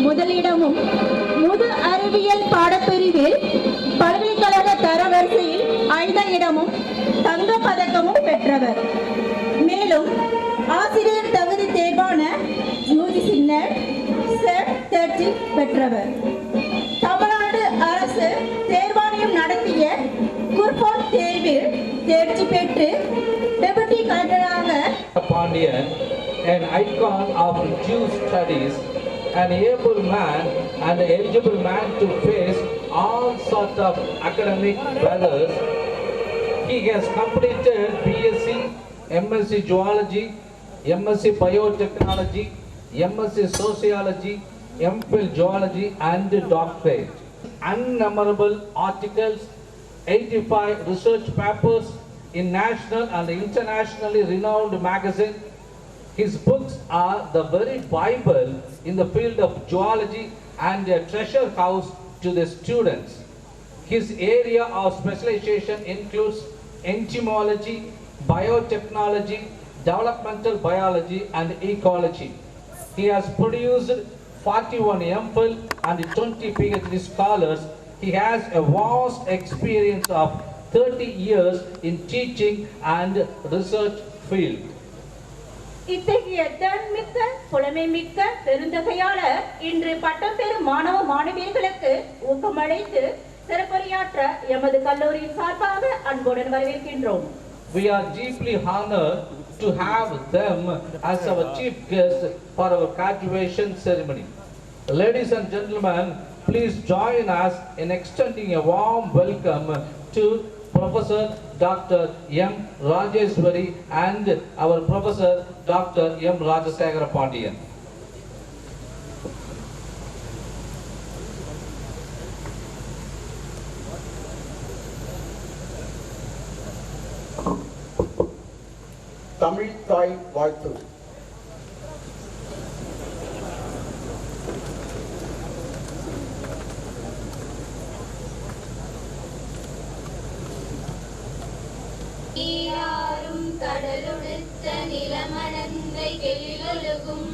முதலிடமும் முது அறிவியல் பாடப்பிரிவில் பல்கலைக்கழக தரவரிசையில் 5ஆம் இடமும் தங்க பதக்கமும் பெற்றவர். மேலும் ஆசிரியர் தகுதி தேர்வான UGC NET SET 30 பெற்றவர். தமிழ்நாடு அரசு தேர்வாணையம் நடத்திய குர்பான் தேர்வில் தேர்ச்சி பெற்று டெபுட்டி கலெக்டராக Pandian, an icon of Jew studies, an able man and eligible man to face all sorts of academic brothers. He has completed BSc, MSc Zoology, MSc Biotechnology, MSc Sociology, MPhil Zoology and Doctorate. Unnumberable articles, 85 research papers in national and internationally renowned magazines. His books are the very Bible in the field of zoology and a treasure house to the students. His area of specialization includes entomology, biotechnology, developmental biology and ecology. He has produced 41 MPhil and 20 PhD scholars. He has a vast experience of 30 years in teaching and research field. இத்தகைய திறன்மிக்க புலமைமிக்க பெருந்தகையாளர் இன்று பட்டம் பெறும் மாணவ மாணவியர்களுக்கு ஊக்கமளித்து சிறப்புரையாற்ற எமது கல்லூரியின் சார்பாக அன்புடன் வரவேற்கின்றோம். We are deeply honored to have them as our chief guests for our graduation ceremony. Ladies and gentlemen, please join us in extending a warm welcome to Professor Dr. M. Rajeshwari and our Professor Dr. M. Rajasegara Pandian. Tamil Thai Vaithu. ஈராரும் கடலுடுத்த நிலமணந்தை கெழிலொழுகும்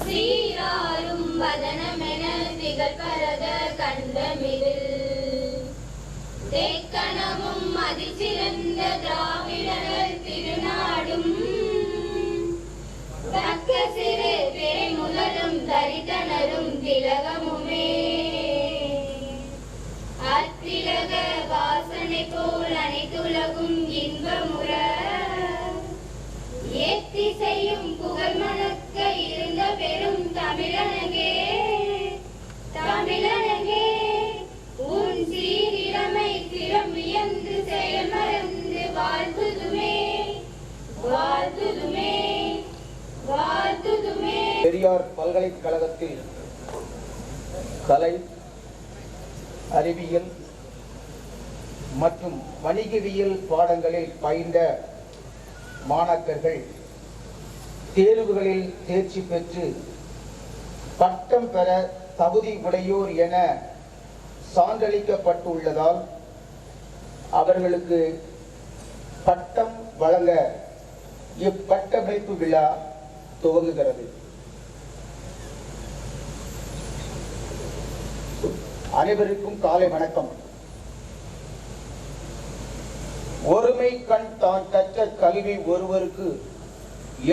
சீராரும் வதனமென திகழ்பரத கண்டமிதில் தேக்கணமும் அதிசிறந்த திராவிடர் திருநாடும் தக்க சிறு பிறை முதலும் தரித்தனரும் திலகமுமே அத்திலக வாசனை போல் அனைத்துலகும் இன்பமுற ஏத்தி செய்யும் புகழ் மணக்க இருந்த பெரும் தமிழனகே தமிழனகே உன் சீரிழமை திறம் வியந்து செயல் மறந்து வாழ்த்துதுமே வாழ்த்துதுமே வாழ்த்துதுமே. பெரியார் பல்கலைக்கழகத்தில் கலை, அறிவியல் மற்றும் வணிகவியல் பாடங்களில் பயின்ற மாணாக்கர்கள் தேர்வுகளில் தேர்ச்சி பெற்று பட்டம் பெற தகுதி உடையோர் என சான்றளிக்கப்பட்டுள்ளதால் அவர்களுக்கு பட்டம் வழங்க இப்பட்டமளிப்பு விழா துவங்குகிறது. அனைவருக்கும் காலை வணக்கம். ஒருமை கண் தான் கற்ற கல்வி ஒருவருக்கு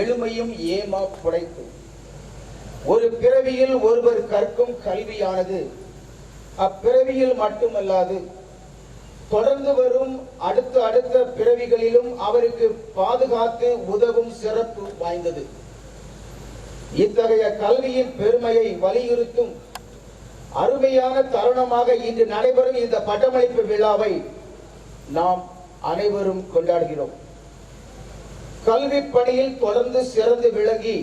எழுமையும் ஏமா புடைத்து. ஒரு பிறவியில் ஒருவர் கற்கும் கல்வியானது அப்பிறவியில் மட்டுமல்லாது தொடர்ந்து வரும் அடுத்த பிறவிகளிலும் அவருக்கு பாதுகாத்து உதவும் சிறப்பு வாய்ந்தது. இத்தகைய கல்வியின் பெருமையை வலியுறுத்தும் அருமையான தருணமாக இன்று நடைபெறும் இந்த பட்டமளிப்பு விழாவை நாம் அனைவரும் கொண்டாடுகிறோம். கல்வி பணியில் தொடர்ந்து சிறந்து விளங்கி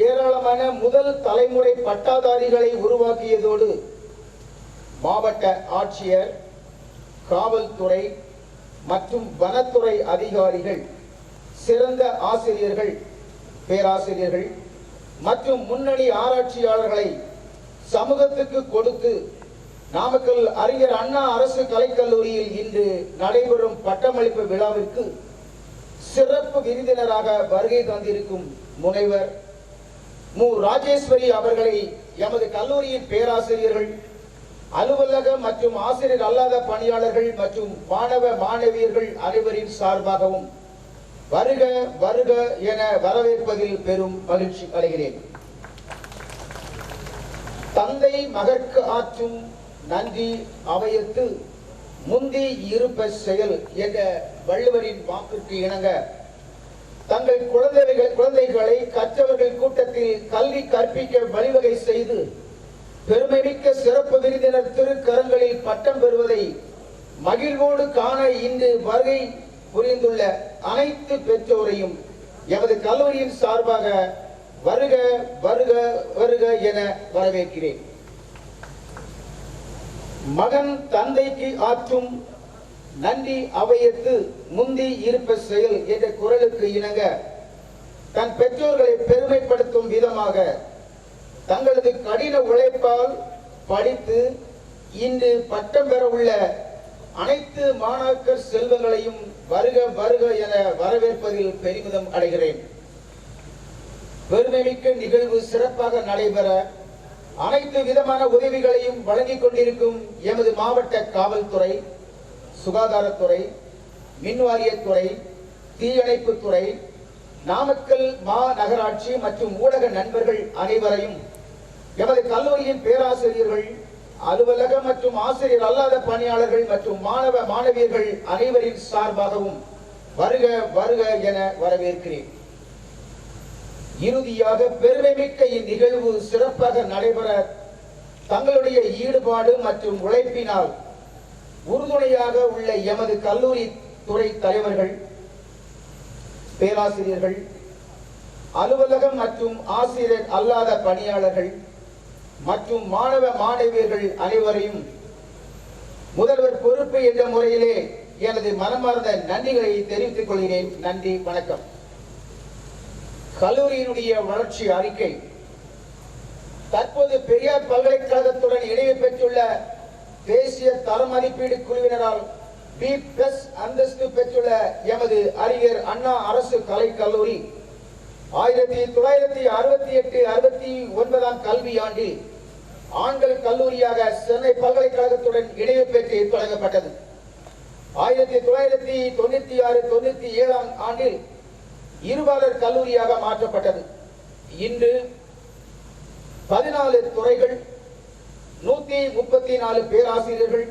ஏராளமான முதல் தலைமுறை பட்டாதாரிகளை உருவாக்கியதோடு மாவட்ட ஆட்சியர், காவல்துறை மற்றும் வனத்துறை அதிகாரிகள், சிறந்த ஆசிரியர்கள், பேராசிரியர்கள் மற்றும் முன்னணி ஆராய்ச்சியாளர்களை சமூகத்துக்கு கொடுத்து நாமக்கல் அறிஞர் அண்ணா அரசு கலைக்கல்லூரியில் இன்று நடைபெறும் பட்டமளிப்பு விழாவிற்கு சிறப்பு விருந்தினராக வருகை தந்திருக்கும் முனைவர் மு. ராஜேஸ்வரி அவர்களை எமது கல்லூரியின் பேராசிரியர்கள், அலுவலக மற்றும் ஆசிரியர் அல்லாத பணியாளர்கள் மற்றும் மாணவ மாணவியர்கள் அனைவரின் சார்பாகவும் வருக வருக என வரவேற்பதில் பெரும் மகிழ்ச்சி அடைகிறேன். தந்தை மகற்கு ஆற்றும் நன்றி அவையத்து முந்தி இருப்ப செயல் என்ற வள்ளுவரின் வாக்குக்கு இணங்க தங்கள் குழந்தைகளை கற்றவர்கள் கூட்டத்தில் கல்வி கற்பிக்க வழிவகை செய்து பெருமைமிக்க சிறப்பு விருந்தினர் திருக்கரங்களில் பட்டம் பெறுவதை மகிழ்வோடு காண இன்று வருகை புரிந்துள்ள அனைத்து பெற்றோரையும் எமது கல்லூரியின் சார்பாக வருக வருக வருக என வரவேற்கிறேன். மகன் தந்தைக்கு ஆற்றும் நன்றி அவையத்து முந்தி இருப்ப செயல் என்ற குரலுக்கு இணங்க தன் பெற்றோர்களை பெருமைப்படுத்தும் விதமாக தங்களது கடின உழைப்பால் படித்து இன்று பட்டம் பெற உள்ள அனைத்து மாணாக்கர் செல்வங்களையும் வருக வருக என வரவேற்பதில் பெருமிதம் அடைகிறேன். பெருமைமிக்க நிகழ்வு சிறப்பாக நடைபெற அனைத்து விதமான உதவிகளையும் வழங்கிக் கொண்டிருக்கும் எமது மாவட்ட காவல்துறை, சுகாதாரத்துறை, மின்வாரியத்துறை, தீயணைப்புத்துறை, நாமக்கல் மாநகராட்சி மற்றும் ஊடக நண்பர்கள் அனைவரையும் எமது கல்லூரியின் பேராசிரியர்கள், அலுவலக மற்றும் ஆசிரியர் அல்லாத பணியாளர்கள் மற்றும் மாணவ மாணவியர்கள் அனைவரின் சார்பாகவும் வருக வருக என வரவேற்கிறேன். இறுதியாக பெருமைமிக்க இந்நிகழ்வு சிறப்பாக நடைபெற தங்களுடைய ஈடுபாடு மற்றும் உழைப்பினால் உறுதுணையாக உள்ள எமது கல்லூரி துறை தலைவர்கள், பேராசிரியர்கள், அலுவலகம் மற்றும் ஆசிரியர் அல்லாத பணியாளர்கள் மற்றும் மாணவ மாணவியர்கள் அனைவரையும் முதல்வர் பொறுப்பு என்ற முறையிலே எனது மனமார்ந்த நன்றிகளை தெரிவித்துக் கொள்கிறேன். நன்றி, வணக்கம். கல்லூரியினுடைய வளர்ச்சி அறிக்கை தற்போது பெரியார் பல்கலைக்கழகத்துடன் இணைவு பெற்றுள்ள தேசிய தர மதிப்பீடு குழுவினரால் B+ அந்தஸ்து பெற்றுள்ள எமது அறிஞர் அண்ணா அரசு கலைக்கல்லூரி 1968-69 கல்வியாண்டில் ஆண்கள் கல்லூரியாக சென்னை பல்கலைக்கழகத்துடன் இணைவு பெற்று தொடங்கப்பட்டது. 1996-97 ஆண்டில் இருபாலர் கல்லூரியாக மாற்றப்பட்டது. இன்று 14 துறைகள், 134 பேராசிரியர்கள்,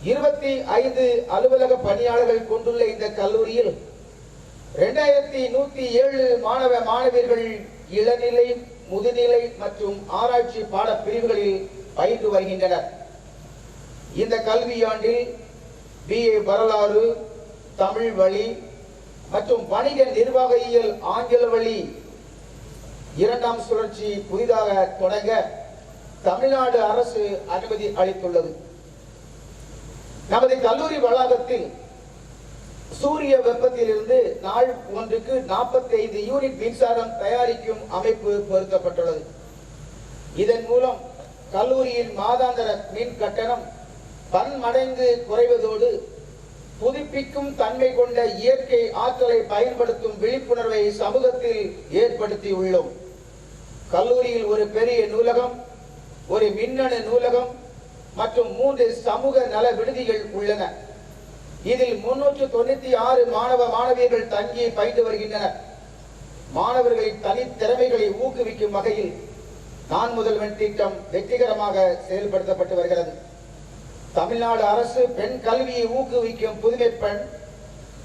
25 அலுவலக பணியாளர்கள் கொண்டுள்ள இந்த கல்லூரியில் 2107 மாணவ மாணவியர்கள் இளநிலை, முதுநிலை மற்றும் ஆராய்ச்சி பாடப்பிரிவுகளில் பயின்று வருகின்றனர். இந்த கல்வியாண்டில் BA வரலாறு, தமிழ் வழி மற்றும் வணிக நிர்வாகியல் ஆங்கில வழி 2ஆம் சுழற்சி புதிதாக தொடங்க தமிழ்நாடு அரசு அனுமதி அளித்துள்ளது. நமது கல்லூரி வளாகத்தில் சூரிய வெப்பத்திலிருந்து நாள் ஒன்றுக்கு 45 யூனிட் மின்சாரம் தயாரிக்கும் அமைப்பு பொருத்தப்பட்டுள்ளது. இதன் மூலம் கல்லூரியின் மாதாந்திர மின் கட்டணம் பன்மடங்கு குறைவதோடு புதுப்பிக்கும் தன்மை கொண்ட இயற்கை ஆற்றலை பயன்படுத்தும் விழிப்புணர்வை சமூகத்தில் ஏற்படுத்தி உள்ளோம். கல்லூரியில் ஒரு பெரிய நூலகம், ஒரு மின்னணு நூலகம் மற்றும் 3 சமூக நல விடுதிகள் உள்ளன. இதில் 396 மாணவ மாணவியர்கள் தங்கி பயின்று வருகின்றனர். மாணவர்களின் தனித்திறமைகளை ஊக்குவிக்கும் வகையில் நான் முதல்வன் திட்டம் வெற்றிகரமாக செயல்படுத்தப்பட்டு வருகிறது. தமிழ்நாடு அரசு பெண் கல்வியை ஊக்குவிக்கும் புதுமை பெண்,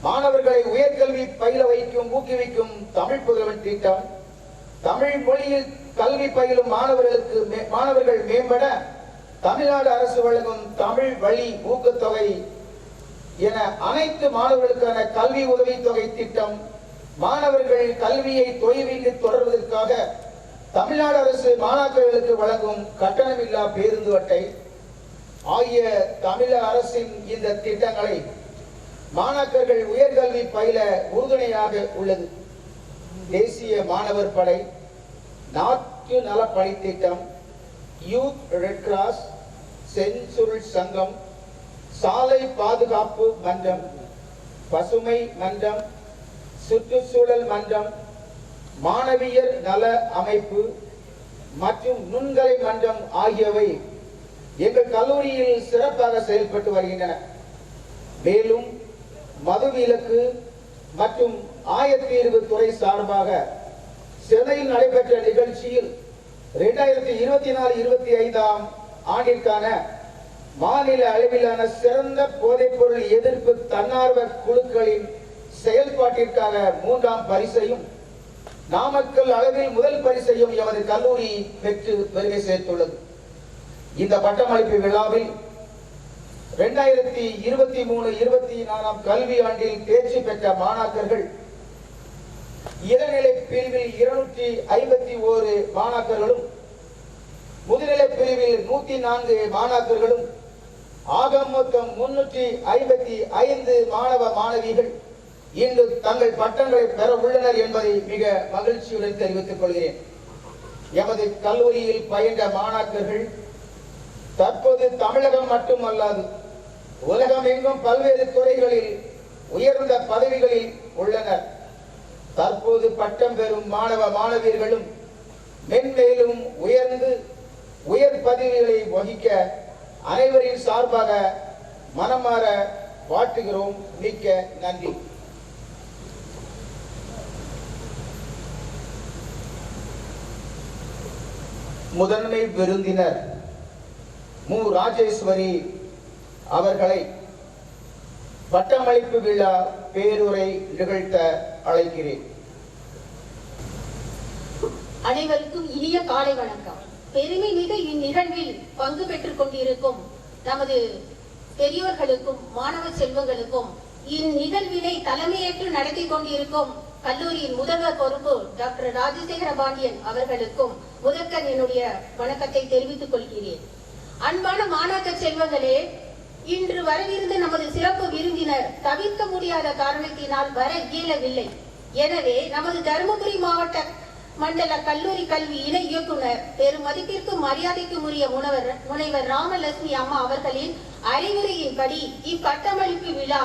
மாணவர்களை உயர்கல்வி பயில வைக்கும் ஊக்குவிக்கும் தமிழ் புதல்வன் திட்டம், தமிழ் மொழியில் கல்வி பயிலும் மாணவர்கள் மேம்பட தமிழ்நாடு அரசு வழங்கும் தமிழ் வழி ஊக்கத்தொகை என அனைத்து மாணவர்களுக்கான கல்வி உதவித்தொகை திட்டம், மாணவர்கள் கல்வியை தொய்வின்றி தொடர்வதற்காக தமிழ்நாடு அரசு மாணாக்கர்களுக்கு வழங்கும் கட்டணமில்லா பேருந்து அட்டை ஆகிய தமிழக அரசின் இந்த திட்டங்களை மாணாக்கர்கள் உயர்கல்வி பயில உறுதுணையாக உள்ளது. தேசிய மாணவர் படை, நாட்டு நலப்பணி திட்டம், யூத் ரெட் கிராஸ், செஞ்சுருள் சங்கம், சாலை பாதுகாப்பு மன்றம், பசுமை மன்றம், சுற்றுச்சூழல் மன்றம், மாணவியர் நல அமைப்பு மற்றும் நுண்கலை மன்றம் ஆகியவை எங்கள் கல்லூரியில் சிறப்பாக செயல்பட்டு வருகின்றன. மேலும் மதுவிலக்கு மற்றும் ஆயத்தீர்வு துறை சார்பாக சென்னையில் நடைபெற்ற நிகழ்ச்சியில் 2024-25 ஆண்டிற்கான மாநில அளவிலான சிறந்த போதைப்பொருள் எதிர்ப்பு தன்னார்வ குழுக்களின் செயல்பாட்டிற்காக 3ஆம் பரிசையும், நாமக்கல் அளவில் முதல் பரிசையும் எமது கல்லூரி பெற்று பெருமை சேர்த்துள்ளது. இந்த பட்டமளிப்பு விழாவில் 2023-24 கல்வி ஆண்டில் தேர்ச்சி பெற்ற மாணாக்கர்கள், இளநிலை பிரிவில் 251 மாணாக்கர்களும், முதுநிலை பிரிவில் 104 மாணாக்கர்களும், ஆக மொத்தம் 355 மாணவ மாணவிகள் இன்று தங்கள் பட்டங்களை பெற உள்ளனர் என்பதை மிக மகிழ்ச்சியுடன் தெரிவித்துக் கொள்கிறேன். எமது கல்லூரியில் பயின்ற மாணாக்கர்கள் தற்போது தமிழகம் மட்டுமல்லாது உலகம் எங்கும் பல்வேறு துறைகளில் உயர்ந்த பதவிகளில் உள்ளனர். தற்போது பட்டம் பெறும் மாணவ மாணவியர்களும் மென்மேலும் உயர்ந்து உயர் பதவிகளை வகிக்க அனைவரின் சார்பாக மனமாற வாழ்த்துகிறோம். மிக்க நன்றி. முதன்மை விருந்தினர் மு. ராஜேஸ்வரி அவர்களை பட்டமளிப்பு விழா பேருரை நிகழ்த்த அழைக்கிறேன். அனைவருக்கும் இனிய காலை வணக்கம். பெருமை மிகு இந்நிகழ்வில் பங்கு பெற்றுக் கொண்டிருக்கும் நமது பெரியோர்களுக்கும் மாணவ செல்வங்களுக்கும், இந்நிகழ்வினை தலைமையேற்று நடத்தி கொண்டிருக்கும் கல்லூரியின் முதல்வர் பொறுப்பு டாக்டர் ராஜசேகர பாண்டியன் அவர்களுக்கும் முதற்கண் என்னுடைய வணக்கத்தை தெரிவித்துக் கொள்கிறேன். அன்பான மாணாக்க செல்வங்களே, இன்று வரவிருந்த நமது சிறப்பு விருந்தினர் தவிர்க்க முடியாத காரணத்தினால் வர இயலவில்லை. எனவே நமது தருமபுரி மாவட்ட மண்டல கல்லூரி கல்வி இணை இயக்குனர் பெரும் மதிப்பிற்கும் மரியாதைக்கும் உரிய முனைவர் ராமலட்சுமி அம்மா அவர்களின் அறிவுரையின்படி இப்பட்டமளிப்பு விழா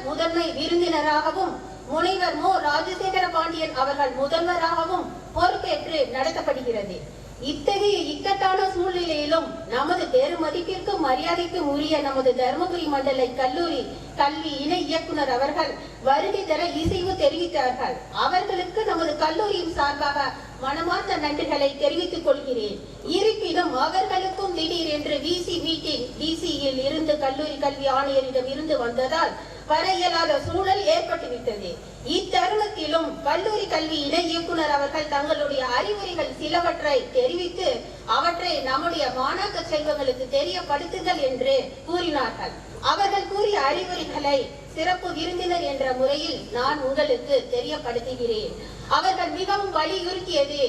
முதன்மை விருந்தினராகவும் முனைவர் மு. ராஜசேகர பாண்டியன் அவர்கள் முதல்வராகவும் பொறுப்பேற்று நடத்தப்படுகிறது. இத்தகைய இக்கட்டான சூழ்நிலையிலும் நமது பெரும் மதிப்பிற்கும் மரியாதைக்கும் உரிய நமது தருமபுரி மண்டல கல்லூரி கல்வி இணை இயக்குனர் அவர்கள் வருகை தர இசைவு தெரிவித்தார்கள். அவர்களுக்கு நமது கல்லூரியின் சார்பாக மனமார்ந்த நன்றிகளை தெரிவித்துக் கொள்கிறேன். இருப்பினும் அவர்களுக்கும் திடீரென்று விசி மீட்டிங் டிசியில் இருந்து கல்லூரி கல்வி ஆணையரிடம் இருந்து வந்ததால் வர இயலாத சூழல் ஏற்பட்டுவிட்டது. இத்தருணத்திலும் கல்லூரி கல்வி இணை இயக்குனர் அவர்கள் தங்களுடைய அறிவுரைகள் சிலவற்றை தெரிவித்து அவற்றை நம்முடைய மாணாக்க செல்வங்களுக்கு தெரியப்படுத்துங்கள் என்று கூறினார்கள். அவர்கள் கூறிய அறிவுரைகளை சிறப்பு விருந்தினர் என்ற முறையில் நான் உங்களுக்கு தெரியப்படுத்துகிறேன். அவர்கள் மிகவும் வலியுறுத்தியது,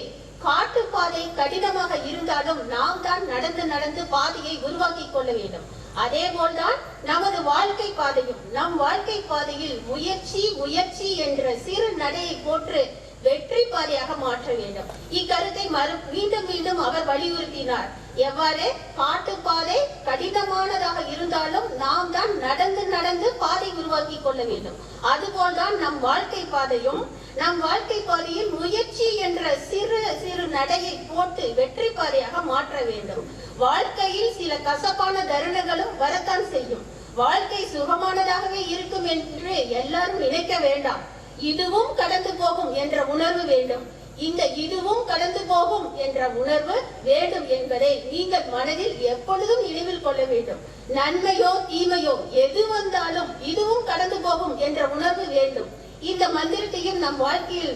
காட்டுப்பாதை கடினமாக இருந்தாலும் நாம் தான் நடந்து பாதையை உருவாக்கி கொள்ள வேண்டும். அதே போல்தான் நமது வாழ்க்கை பாதையும். நம் வாழ்க்கை பாதையில் முயற்சி என்ற சிறு நடையை போற்று வெற்றி பாதையாக மாற்ற வேண்டும். இக்கருத்தை மீண்டும் அவர் வலியுறுத்தினார். எவ்வாறு காட்டுப்பாதை கடினமானதாக இருந்தாலும் நாம் தான் நடந்து பாதை உருவாக்கி கொள்ள வேண்டும். அதுபோல்தான் நம் வாழ்க்கை பாதையும். நம் வாழ்க்கை பாதையில் முயற்சி என்ற சிறு நடையை போட்டு வெற்றி பாதையாக மாற்ற வேண்டும். வாழ்க்கையில் சில கசப்பான தருணங்களும் வரத்தான் செய்யும். வாழ்க்கை சுகமானதாகவே இருக்கும் என்று எல்லாரும் நினைக்க வேண்டாம். இதுவும் கடந்து போகும் என்ற உணர்வு வேண்டும். இந்த இதுவும் கடந்து போகும் என்ற உணர்வு வேண்டும் என்பதை நீங்கள் மனதில் எப்பொழுதும் நினைவில் கொள்ள வேண்டும். நன்மையோ தீமையோ எது வந்தாலும் இதுவும் கடந்து போகும் என்ற உணர்வு வேண்டும். இந்த மந்திரத்தையும் நம் வாழ்க்கையில்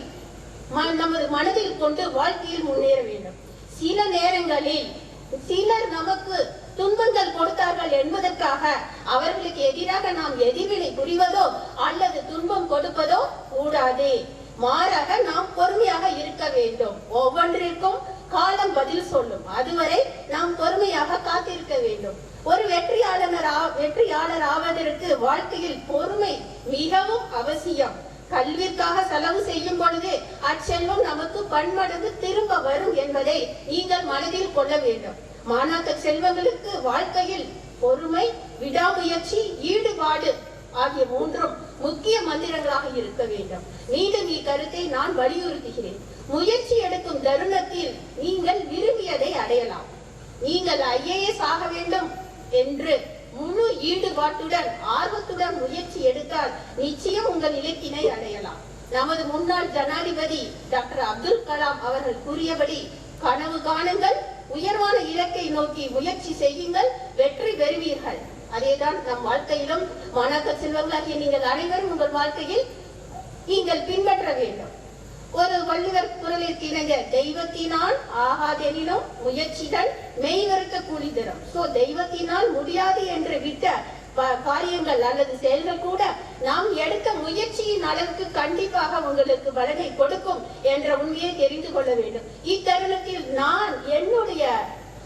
நமது மனதில் கொண்டு வாழ்க்கையில் முன்னேற வேண்டும். சில நேரங்களில் சிலர் நமக்கு துன்பங்கள் கொடுத்தார்கள் என்பதற்காக அவர்களுக்கு எதிராக நாம் எதிர்வினை புரிவதோ அல்லது துன்பம் கொடுப்பதோ கூடாது. மாறாக நாம் பொறுமையாக இருக்க வேண்டும். ஒவ்வொன்றிற்கும் காலம் பதில் சொல்லும். அதுவரை நாம் பொறுமையாக காத்திருக்க வேண்டும். ஒரு வெற்றியாளர் ஆவதற்கு வாழ்க்கையில் பொறுமை மிகவும் அவசியம். கல்விற்காக செலவு செய்யும் பொழுது அச்செல்வம் நமக்கு பன்மடங்கு திரும்ப வரும் என்பதை நீங்கள் மனதில் கொள்ள வேண்டும். மாணாக்க செல்வங்களுக்கு வாழ்க்கையில் பொறுமை, விடாமுயற்சி, ஈடுபாடு ஆகிய மூன்றும் முக்கிய மந்திரங்களாக இருக்க வேண்டும். மீண்டும் இக்கருத்தை நான் வலியுறுத்துகிறேன். முயற்சி எடுக்கும் தருணத்தில் நீங்கள் விரும்பியதை அடையலாம். நீங்கள் IAS ஆக வேண்டும் என்று முழு ஈடுபாட்டுடன் ஆர்வத்துடன் முயற்சி எடுத்தால் நிச்சயம் உங்கள் இலக்கினை அடையலாம். நமது முன்னாள் ஜனாதிபதி டாக்டர் அப்துல் கலாம் அவர்கள் கூறியபடி, கனவு காணுங்கள், உயர்வான இலக்கை நோக்கி முயற்சி செய்யுங்கள், வெற்றி பெறுவீர்கள். அதேதான் நம் வாழ்க்கையிலும் மாணாக்க செல்வங்களாகிய நீங்கள் அனைவரும் உங்கள் வாழ்க்கையில் நீங்கள் பின்பற்ற வேண்டும். ஒரு வள்ளுவர் குரலிற்கு இணங்க, தெய்வத்தினால் ஆகாதெனினும் முயற்சிகள் மெய்வருக்க கூலி தரும். சோ தெய்வத்தினால் முடியாது என்று விட்ட காரியங்கள் அல்லது செயல்கள் கூட நாம் எடுத்த முயற்சியின் அளவுக்கு கண்டிப்பாக உங்களுக்கு பலனை கொடுக்கும் என்ற உண்மையை தெரிந்து கொள்ள வேண்டும். இத்தருணத்தில் நான் என்னுடைய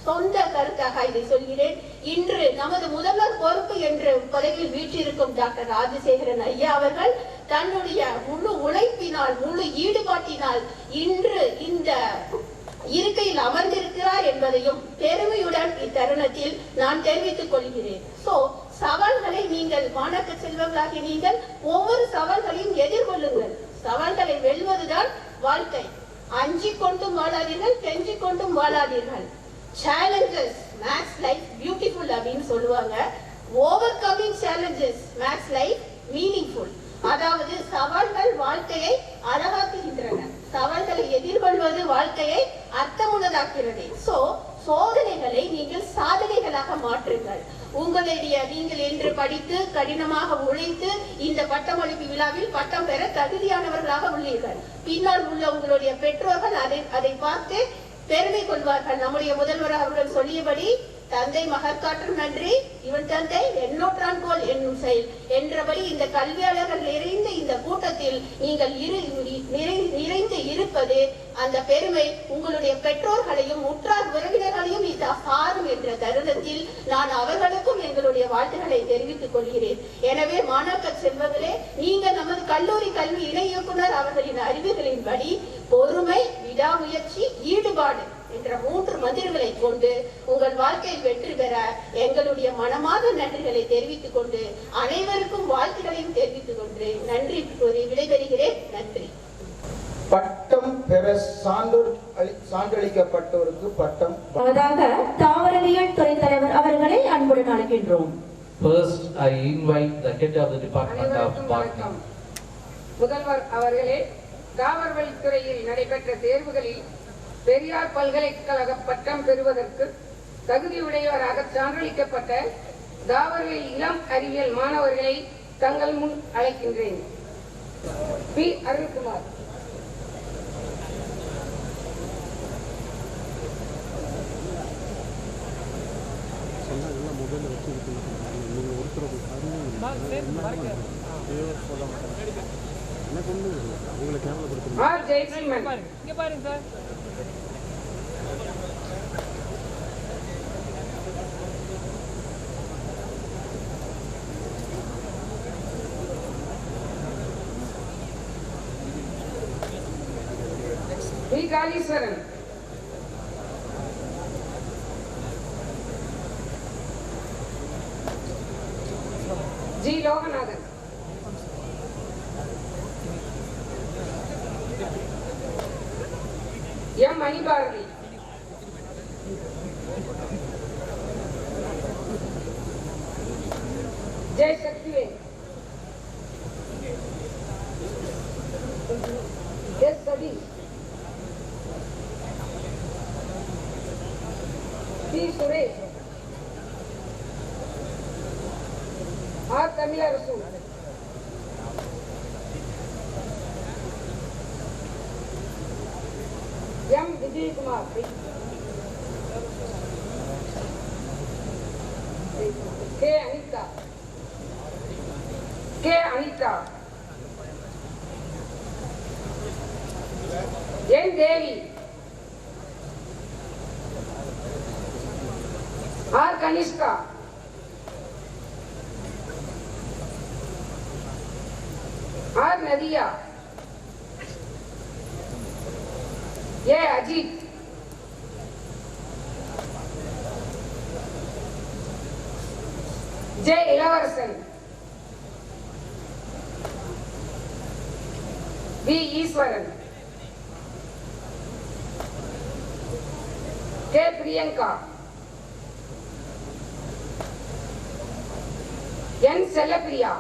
சொந்த கருத்தாக இதை சொல்கிறேன். இன்று நமது முதல்வர் பொறுப்பு என்ற பதவியில் வீற்றிருக்கும் டாக்டர் ராஜசேகரன் ஐயா அவர்கள் தன்னுடைய முழு உழைப்பினால், முழு ஈடுபாட்டினால் இன்று இந்த இருக்கையில் அமர்ந்திருக்கிறார் என்பதையும் பெருமையுடன் இத்தருணத்தில் நான் தெரிவித்துக் கொள்கிறேன். சோ சவால்களை நீங்கள் மாணாக்க செல்வங்களாகி நீங்கள் ஒவ்வொரு சவால்களையும் எதிர்கொள்ளுங்கள். சவால்களை வெல்வதுதான் வாழ்க்கை. அஞ்சிக் கொண்டும் வாழாதீர்கள், கெஞ்சிக் கொண்டும் வாழாதீர்கள். challenges makes life beautiful அப்படின்னு சொல்லுவாங்க. overcoming challenges makes life meaningful. அதாவது சவால்கள் வாழ்க்கையை அழகாக்குகின்றன. சவால்களை எதிர்கொள்வது வாழ்க்கையை அர்த்தமுள்ளதாக்கிறது. சோ சோதனைகளை நீங்கள் சாதனைகளாக மாற்றுங்கள். நீங்கள் என்று படித்து கடினமாக உழைத்து இந்த பட்டமளிப்பு விழாவில் பட்டம் பெற தகுதியானவர்களாக உள்ளீர்கள். பின்னால் உள்ள உங்களுடைய பெற்றோர்கள் அதை பார்த்து பெருமை கொள்வார்கள். நம்முடைய முதல்வர் அவர்கள் சொல்லியபடி, தந்தை மகற்காற்றும் நன்றி, இவன் தந்தை எண்ணூற்றான் போல் என்னும் செயல் என்றபடி இந்த கல்வியாளர்கள் நிறைந்த இந்த கூட்டத்தில் நீங்கள் நிறைந்து இருப்பது அந்த பெருமை உங்களுடைய பெற்றோர்களையும் உற்றார் உறவினர்களையும் இது சாரும் என்ற தருணத்தில் நான் அவர்களுக்கும் எங்களுடைய வாழ்த்துக்களை தெரிவித்துக் கொள்கிறேன். எனவே மாணாக்க செல்வங்களே, நீங்கள் நமது கல்லூரி கல்வி இணை இயக்குனர் அவர்களின் அறிவுகளின்படி பொறுமை, விடாமுயற்சி, ஈடுபாடு என்ற 3 மந்திரங்களை கொண்டு உங்கள் வாழ்க்கையில் வெற்றி பெற எங்களுடைய மனமார்ந்த நன்றிகளை தெரிவித்துக் கொண்டு அனைவருக்கும் வாழ்த்துக்களையும் தெரிவித்துக் கொண்டு நன்றி கூறி விடைபெறுகிறேன். நன்றி. பட்டம் பெற சான்றளிக்கப்பட்டோருக்கு பட்டம் தாவரவியல் துறை தலைவர் அவர்களை அன்புடன் அழைக்கின்றோம். First, I invite the head of the Department of அனைவருக்கும் Botany. வணக்கம். முதல்வர் அவர்களே, தாவரவியல் துறையில் நடைபெற்ற தேர்வுகளில் பெரியார் பல்கலைக்கழக பட்டம் பெறுவதற்கு தகுதியுடையவராக சான்றளிக்கப்பட்ட தாவரவியல் இளம் அறிவியல் மாணவர்களை தங்கள் முன் அழைக்கின்றேன். P. Arulkumar, R. Jayaseeman, P. Kaleeswaran, G. Loganathan, M. Manibharathi, Jai Sakthivel, S. Sathish, T. Suresh, R. Tamilarasu, M. Vijayakumar, K. Anitha, N. Devi, R. Kanishka, R. Nathiya, A. Ajith, J. Ilavarasan, V. Eswaran, K. Priyanka, N. Chellapriya,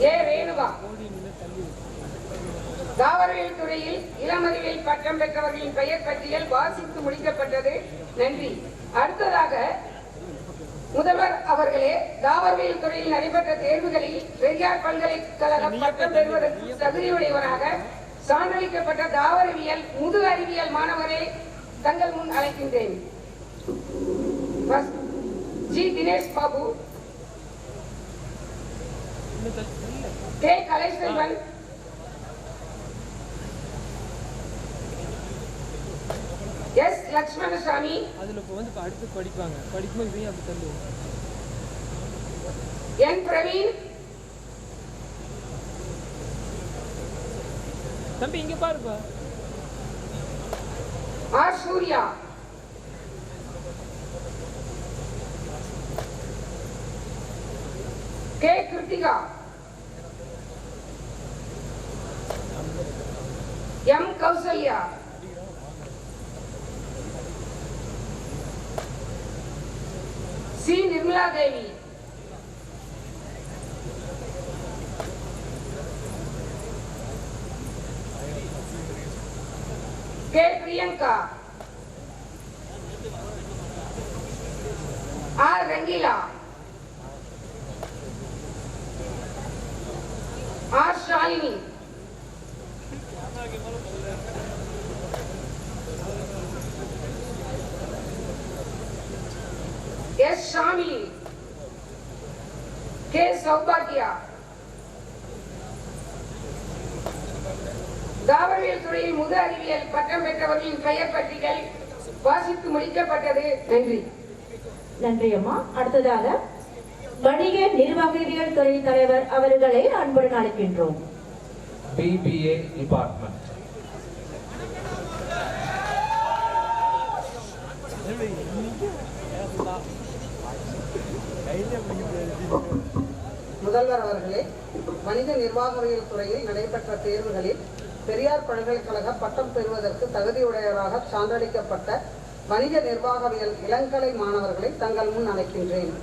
A. Renuka. தாவரவியல் துறையில் இளமறிவியல் பட்டம் பெற்றவர்களின் பெயர் பட்டியல் வாசித்து முடிக்கப்பட்டது. நன்றி. அடுத்ததாக முதல்வர் அவர்களே, தாவரவியல் துறையில் நடைபெற்ற தேர்வுகளில் பெரியார் பல்கலைக்கழக பட்டம் பெறுவதற்கு தகுதியுடையவராக சான்றளிக்கப்பட்ட தாவரவியல் முது அறிவியல் மாணவரை தங்கள் முன் அழைக்கின்றேன். G. Dinesh Babu, K. Kalaiselvan, S. Lakshmanasamy, N. Praveen, தம்பி இங்க பாருப்பா, R. Surya, K. Kiruthika, M. Kowsalya, C. Nirmala Devi, K. Priyanka, R. Rangeela, R. Shalini, S. Shamili, K. சௌபாகியா. தாவரவியல் துறையில் முது அறிவியல் பட்டம் பெற்றவர்களின் பெயர் பட்டியல் வாசித்து முடிக்கப்பட்டது. நன்றி. நன்றி அம்மா. அடுத்ததாக வணிக நிர்வாகவியல் துறை தலைவர் அவர்களை அன்புடன் அழைக்கின்றோம். BBA Department. முதல்வர் அவர்களே, வணிக நிர்வாகவியல் துறையில் நடைபெற்ற தேர்வுகளில் பெரியார் பல்கலைக்கழக பட்டம் பெறுவதற்கு தகுதியுடையவராக சான்றளிக்கப்பட்ட வணிக நிர்வாகவியல் இளங்கலை மாணவர்களை தங்கள் முன் அழைக்கின்றேன்.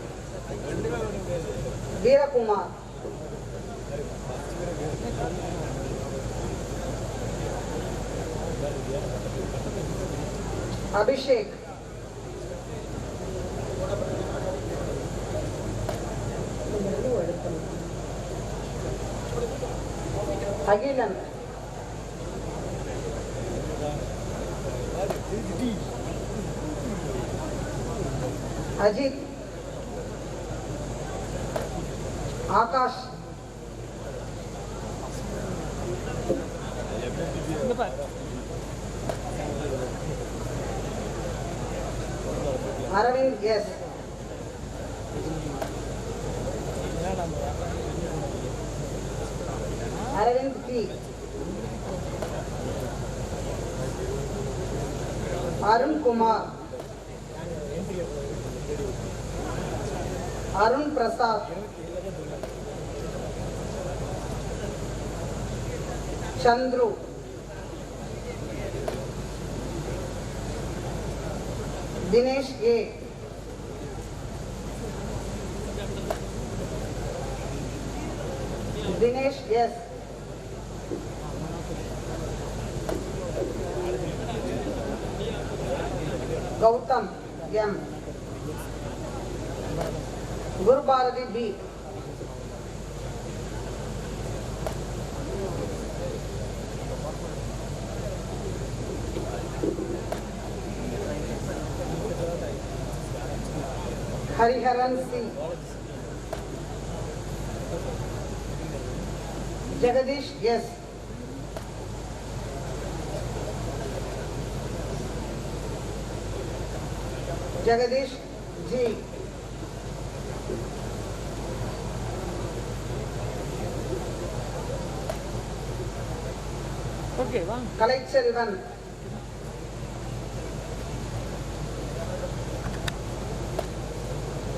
Veerakumar, Abishek, Akilan, Ajith, Akash, Aravind S, Aravind P, Arunkumar, Arun Prasad, Chandru, Dinesh A, Dinesh S, Gautham M, Gurubharathi P, Hariharan C, Jagadeesh S, Jagadeesh G, Kalaiselvan,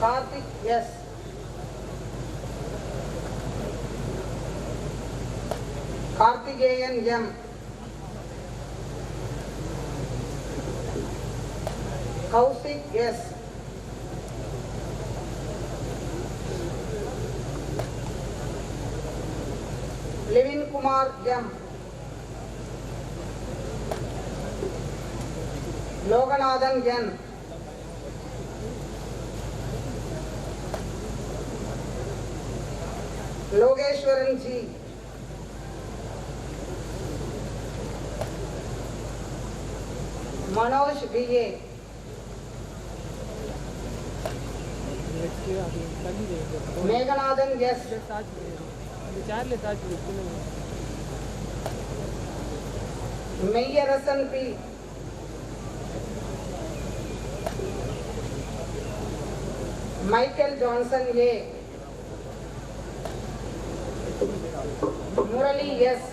Karthik S, Karthikeyan M, Kowshik S, Livin Kumar M, Loganathan N, Logeswaran G, Manoj BA, Meganathan S, Meyyarasan P, Michael Johnson A, Murali S,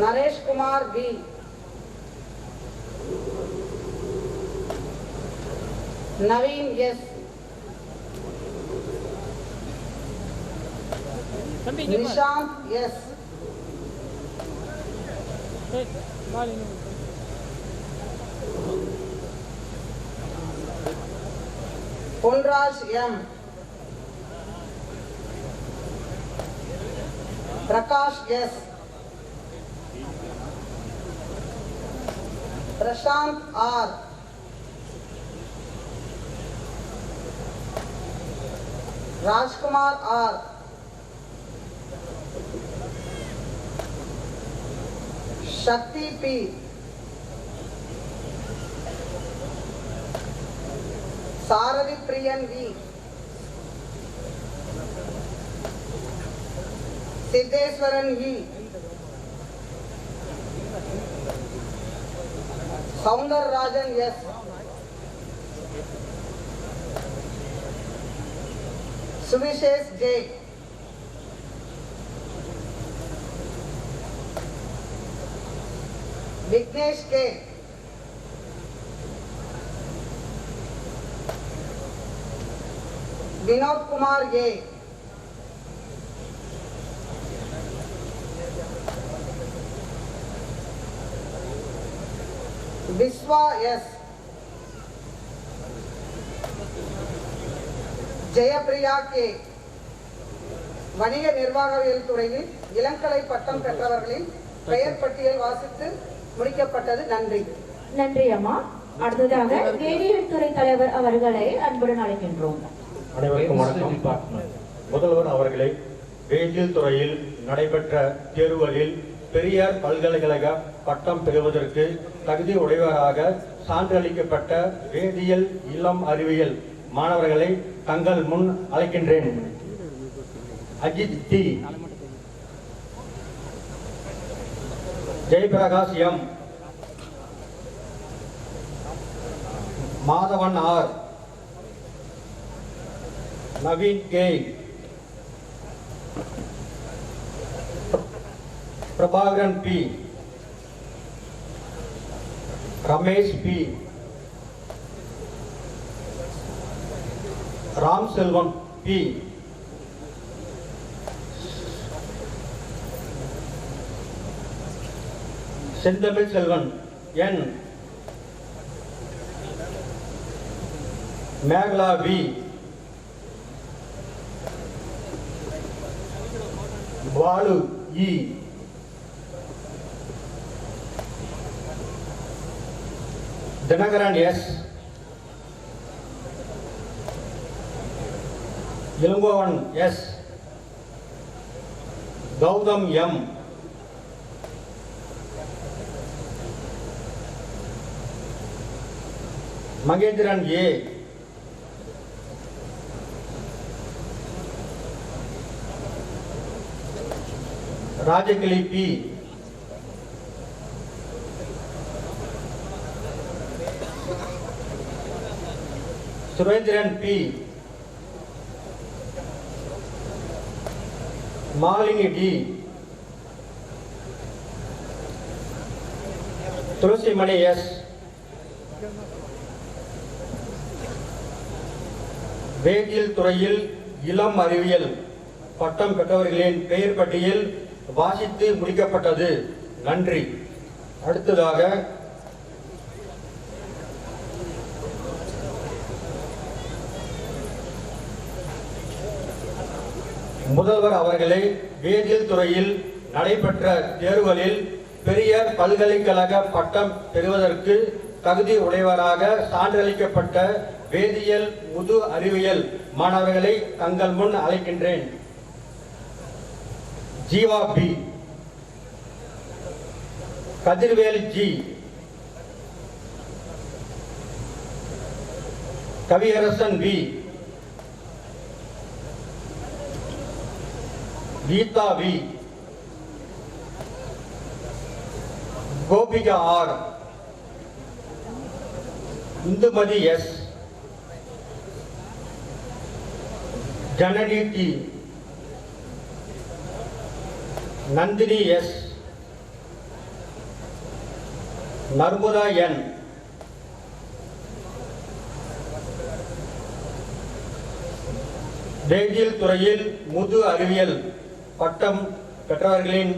Naresh Kumar P, Naveen S, Nishanth S, Ponraj M, Prakash S, Prashanth R, Rajkumar R, Sakthi P, Sarathi Priyan V, Siddheswaran E, Soundararajan S, Suvisesh J, Vignesh K, Vinothkumar A, Viswa S, Jayapriya K. வணிக நிர்வாகவியல் துறையில் இளங்கலை பட்டம் பெற்றவர்களின் பெயர் பட்டியல் வாசித்து முடிக்கப்பட்டது. நன்றி. நன்றி அம்மா. அடுத்ததாக வேதியியல் துறை தலைவர் அவர்களை அன்புடன் அழைக்கின்றோம். அனைவருக்கும் வணக்கம். முதல்வர் அவர்களை, வேதியியல் துறையில் நடைபெற்ற தேர்வுகளில் பெரியார் பல்கலைக்கழக பட்டம் பெறுவதற்கு தகுதி உடையவராக சான்றளிக்கப்பட்ட வேதியியல் இளம் அறிவியல் மாணவர்களை தங்கள் முன் அழைக்கின்றேன். Ajith T, Jayaprakash M, Madhavan R, Naveen K, Prabhakaran P, Ramesh P, Ram Selvam P, Senthamizh Selvan N, Megala V, Balu E, Dhinakaran S, Elangovan S, Gautham M, Mahendran A, Rajakili P, Surendran P, Malini T, Thulasimani S, வேதியியல் துறையில் இளம் அறிவியல் பட்டம் பெற்றவர்களின் பெயர் பட்டியல் வாசித்து முடிக்கப்பட்டது. நன்றி. அடுத்ததாக முதல்வர் அவர்களை, வேதியியல் துறையில் நடைபெற்ற தேர்வுகளில் பெரியார் பல்கலைக்கழக பட்டம் பெறுவதற்கு தகுதி உடையவராக சான்றளிக்கப்பட்ட வேதியியல் முது அறிவியல் மாணவர்களை தங்கள் முன் அழைக்கின்றேன். Jeeva P, Kathirvel G, Kaviyarasan V, Geetha V, Gopika R, Indumathi S, Janani T, Nandhini S, Narmada N, வேதியியல் துறையில் முது அறிவியல் பட்டம் பெற்றவர்களின்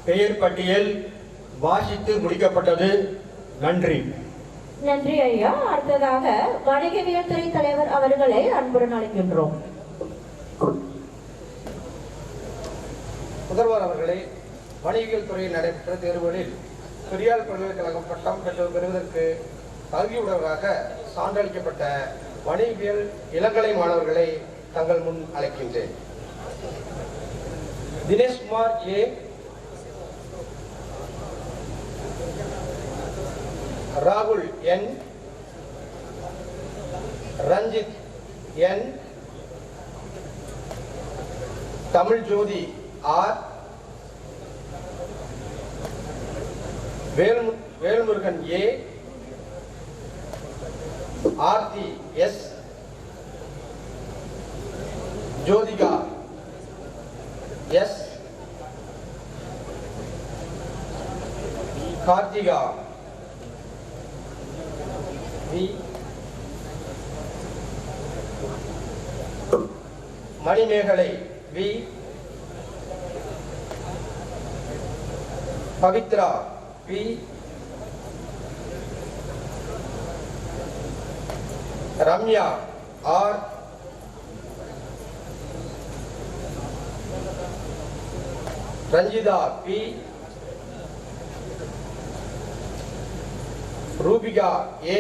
பெயர் பட்டியல் வாசித்து முடிக்கப்பட்டது. நன்றி. நன்றி ஐயா. அடுத்ததாக வணிகவியல் துறை தலைவர் அவர்களை அன்புடன் அழைக்கின்றோம். முதல்வர் அவர்களே, வணிகவியல் துறையில் நடைபெற்ற தேர்வுகளில் பெரியார் பல்கலைக்கழகம் பட்டம் பெறுவதற்கு தகுதியுடையவராக சான்றளிக்கப்பட்ட வணிகவியல் இளங்கலை மாணவர்களை தங்கள் முன் அழைக்கின்றேன். தினேஷ்குமார் ஏ, ராகுல் N, Ranjith N, Tamil Jothi R, Velmurugan A, Aarthi S, Jothika S, Karthika V, Manimegalai V, Pavithra P, Ramya R, Ranjitha P, Rubika A,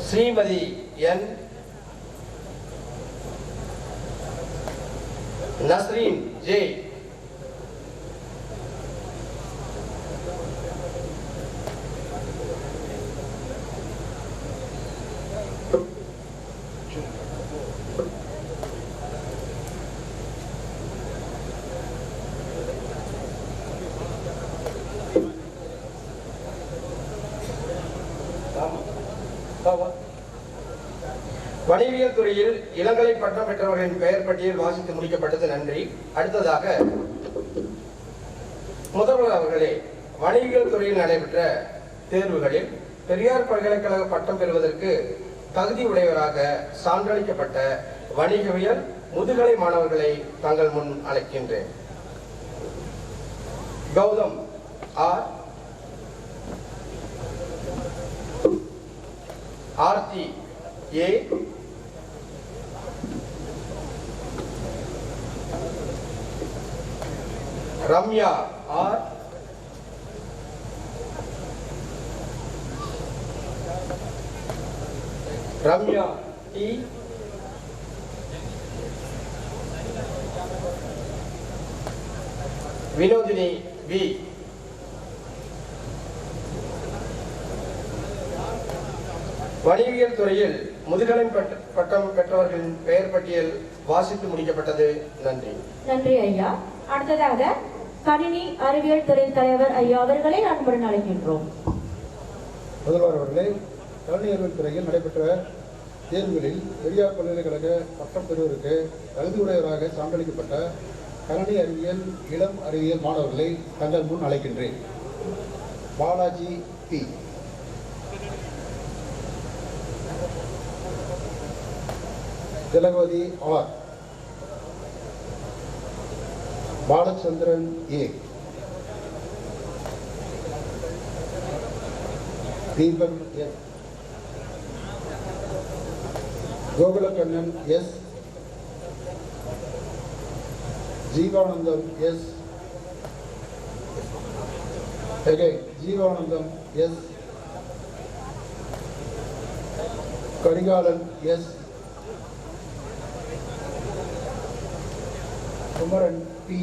Srimathi N, Nasreen J, வணிகவியல் துறையில் இளங்கலை பட்டம் பெற்றவர்களின் பெயர் பட்டியல் வாசித்து முடிக்கப்பட்டது. நன்றி. அடுத்ததாக முதல்வர் அவர்களே, வணிகவியல் துறையில் நடைபெற்ற தேர்வுகளில் பெரியார் பல்கலைக்கழக பட்டம் பெறுவதற்கு தகுதி உடையவராக சான்றளிக்கப்பட்ட வணிகவியல் முதுகலை மாணவர்களை தங்கள் முன் அழைக்கின்றேன். Gautham R, Aarthi A, Ramya R, Ramya T, Vinodhini V. வணிகவியல் துறையில் முதுகலை பட்டம் பெற்றவர்களின் பெயர் பட்டியல் வாசித்து முடிக்கப்பட்டது. நன்றி. நன்றி ஐயா. அடுத்ததாக கணினி அறிவியல் துறை தலைவர் ஐயா அவர்களை அன்புடன் அழைக்கின்றோம். முதல்வர் அவர்களே, கணினி அறிவியல் துறையில் நடைபெற்ற தேர்வுகளில் பெரியார் பல்கலைக்கழக பட்டம் பெறுவதற்கு தகுதியுடையவராக சான்றளிக்கப்பட்ட கணினி அறிவியல் இளம் அறிவியல் மாணவர்களை தங்கள் முன் அழைக்கின்றேன். Balaji P, Thilagavathi R, Balachandran A, Deepan S, Gokulakannan S, Jeevanandham S, Jeevanandham S, Karikalan S, Kumaran P,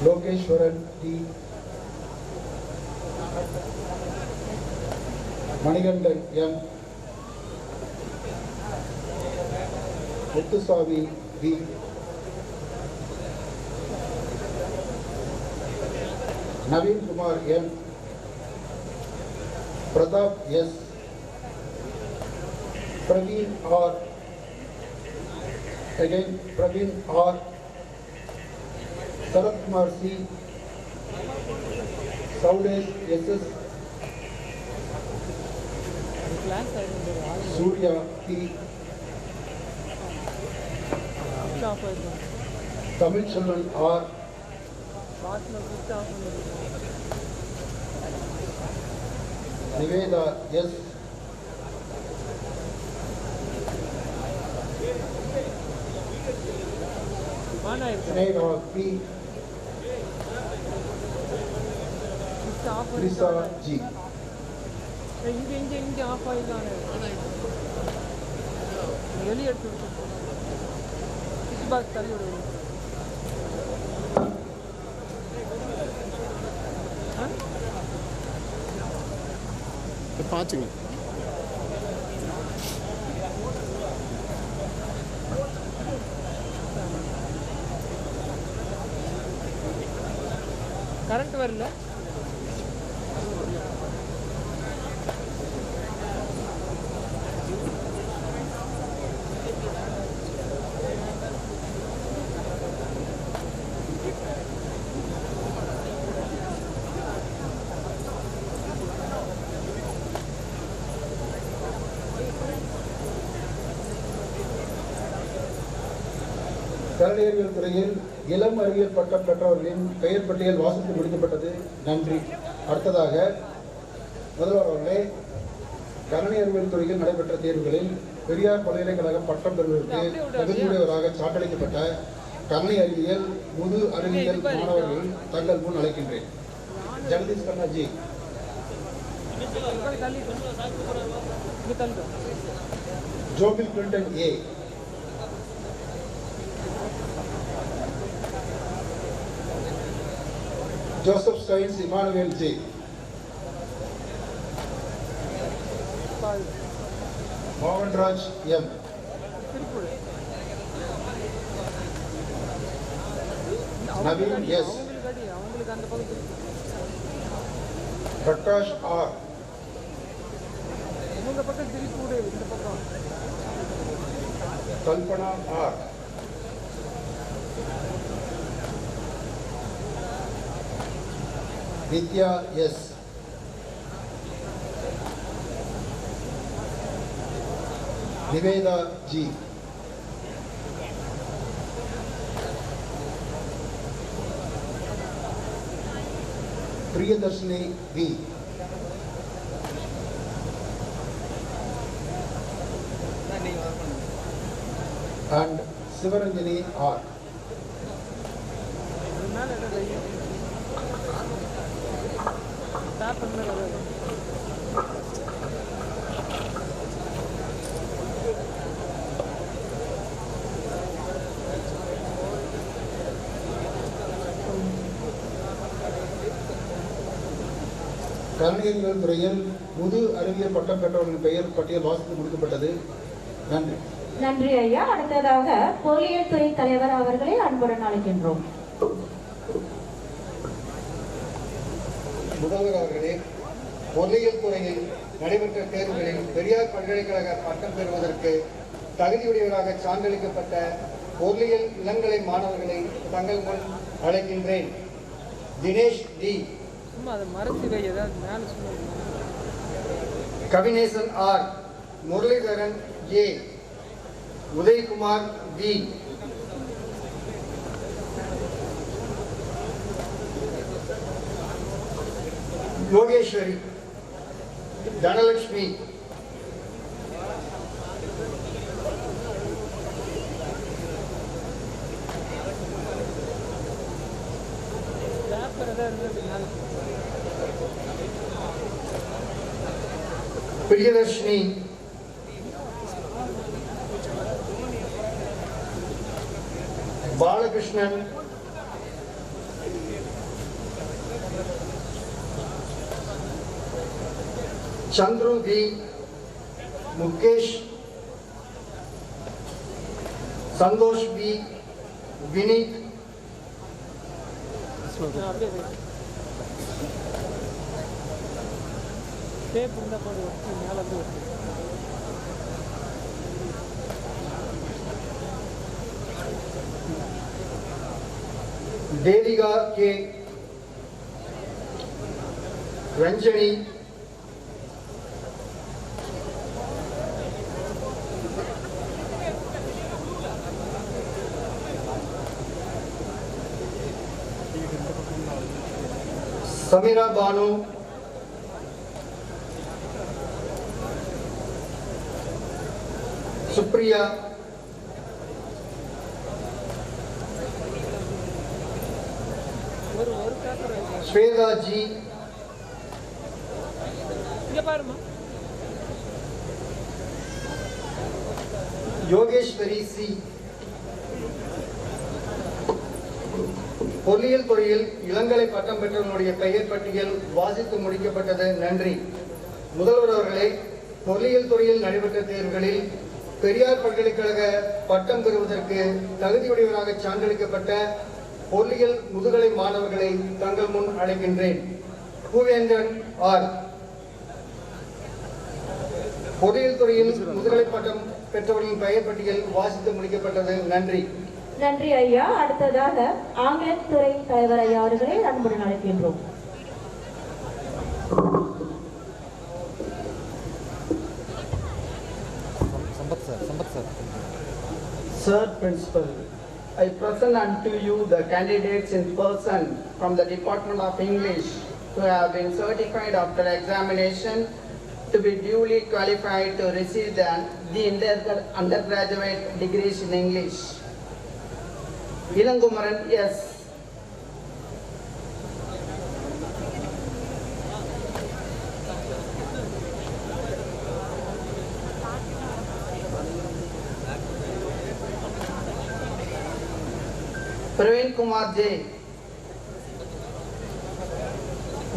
Logeswaran T, Manikandan M, Muthusamy P, Naveenkumar M, Prathap S, Praveen R, again Praveen R, Sarath Kumar C, Saudesh SS, Surya P, Tamil Chelvan R, Niveda S, Snehha P, Lisa G. பார்த்துங்க. Current வரல. கல்வி அறிவியல் துறையில் இளம் அறிவியல் பட்டம் பெற்றவர்களின் பெயர் பட்டியல் வாசித்து முடிக்கப்பட்டது. நன்றி. அடுத்ததாக முதல்வர் அவர்களே, கணினி அறிவியல் துறையில் நடைபெற்ற தேர்வுகளில் பெரியார் பல்கலைக்கழக பட்டம் பெறுவதற்கு தகுதியுடையவராக சான்றளிக்கப்பட்ட கணினி அறிவியல் முது அறிவியல் மாணவர்கள் தங்கள் முன் அழைக்கின்றேன். Jagadeesh Kannaji, Jobil Clinton A, Joseph Staines Emmanuel J, Mohanraj M, Naveen S, Prakash R, Kalpana R, Vidhya S, Nivetha G, Priyadharshini V, and Sivaranjani R. கல்வியியல் துறையில் முது அறிவியல் பட்டம் பெற்றவர்களின் பெயர் பட்டியல் வாசித்து முடிக்கப்பட்டது. நன்றி. நன்றி ஐயா. அடுத்ததாக பொறியியல் துறை தலைவர் அவர்களை அன்புடன் அழைக்கின்றோம். முதல்வர் அவர்களே, பொறியியல் துறையில் நடைபெற்ற தேர்வுகளில் பெரியார் பல்கலைக்கழக பட்டம் பெறுவதற்கு தகுதியுடையவராக சான்றளிக்கப்பட்ட பொறியியல் இளங்கலை மாணவர்களை தங்கள் முன் அழைக்கின்றேன். Dinesh T, Kavinesan R, Muralidharan A, Udhayakumar V, Yogeswari, Dhanalakshmi, Priyadharshini, Balakrishnan, Chandru V, Mukesh, Santhosh V, Vineeth, Devika K, Ranjani, Sameera Banu, Supriya, Swetha G, Yogeswari C. பொறியியல் துறையில் இளங்கலை பட்டம் பெற்றவர்களுடைய பெயர் பட்டியல் வாசித்து முடிக்கப்பட்டது. நன்றி. முதல்வர் அவர்களே, பொறியியல் துறையில் நடைபெற்ற தேர்வுகளில் பெரியார் பல்கலைக்கழக பட்டம் பெறுவதற்கு தகுதியுடையவராக சான்றளிக்கப்பட்ட பொறியியல் முதுகலை மாணவர்களை தங்கள் முன் அழைக்கின்றேன். பூவேந்திரன் ஆர், பொறியியல் துறையில் முதுகலை பட்டம் பெற்றவர்களின் பெயர் பட்டியல் வாசித்து முடிக்கப்பட்டது. நன்றி. நன்றி ஐயா. அடுத்ததாக ஆங்கில துறை தலைவர் ஐயா அவர்களை அன்புடன் அழைக்கின்றோம். Sir Principal, I present unto you the candidates in person from the Department of English who have been certified after examination to be duly qualified to receive the undergraduate degrees in English. Ilangumaran S. Praveen Kumar J.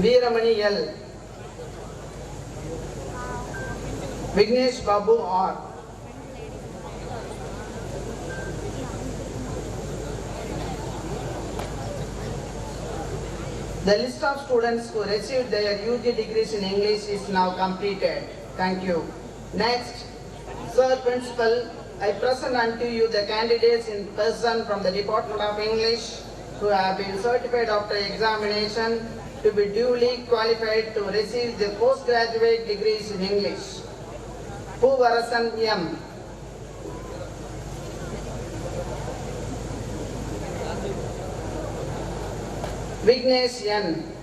Veeramani L. Vignesh Babu R. The list of students who received their UG degrees in English is now completed. Thank you. Next, Sir Principal, I present unto you the candidates in person from the Department of English who have been certified after examination to be duly qualified to receive the postgraduate degrees in English. Puvarasan M. Vignesh N.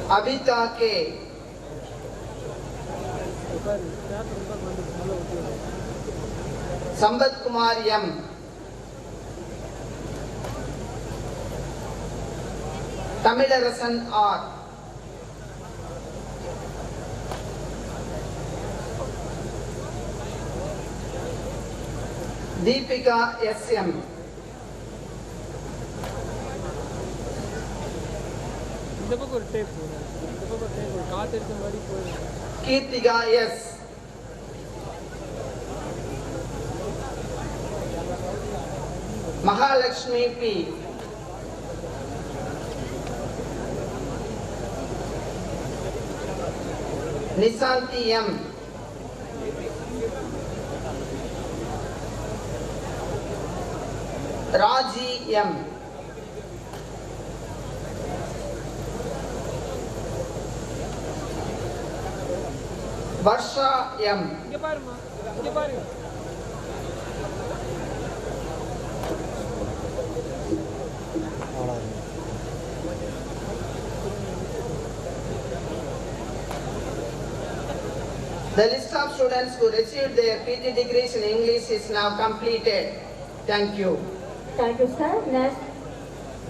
Abhita K. Sambat Kumar M. Tamilarasan R. Deepika S.M. Kirtika S. Mahalakshmi P. Nisanti M. Raji M. Varsha M. The list of students who received their PG degrees in English is now completed. Thank you. Thank you, sir. Next,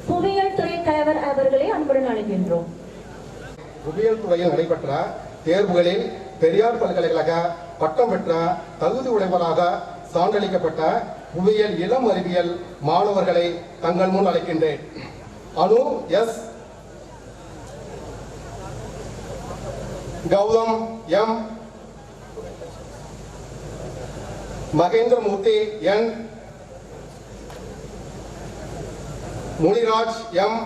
புவியியல் துறை தலைவர் அவர்களை அன்புடன் அழைக்கின்றோம். புவியியல் துறையில் நடைபெற்ற தேர்வுகளில் பெரியார் பல்கலைக்கழக பட்டம் பெற்ற தகுதி உடையவராக சான்றளிக்கப்பட்ட புவியியல் இளம் அறிவியல் மாணவர்களை தங்கள் முன் அழைக்கின்றேன். Anu S. Gautham M. Mahendramoorthy N. Muniraj M.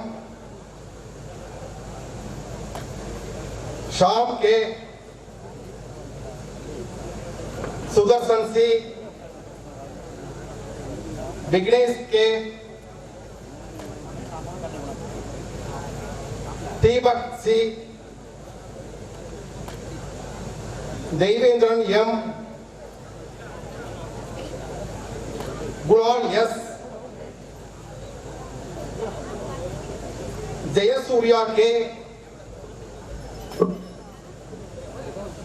Sham K. Sudharsan C. Vignesh K. Deepak C. Deivendran M. Kunal S. Jayasurya K.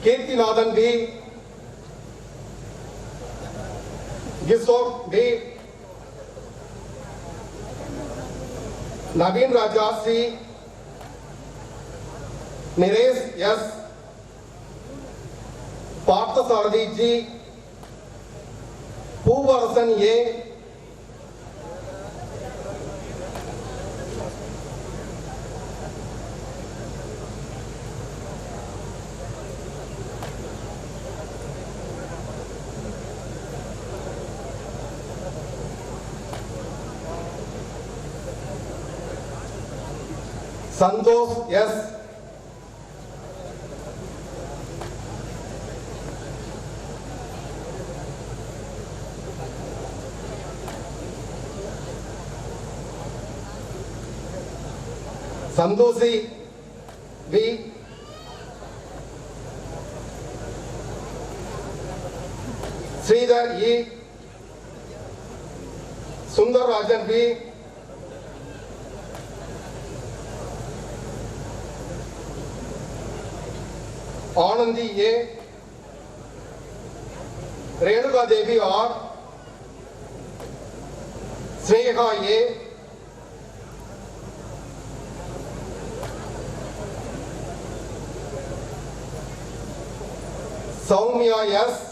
Keerthinathan P. Kishore P. Naveen Raja C. Niresh S. Parthasarathy G. Poovarasan A. Santhosh S. Santhoshi V. Sridhar E, Sundarrajan P, Anandhi A, Renuka Devi R, Sneha A, Sowmiya S,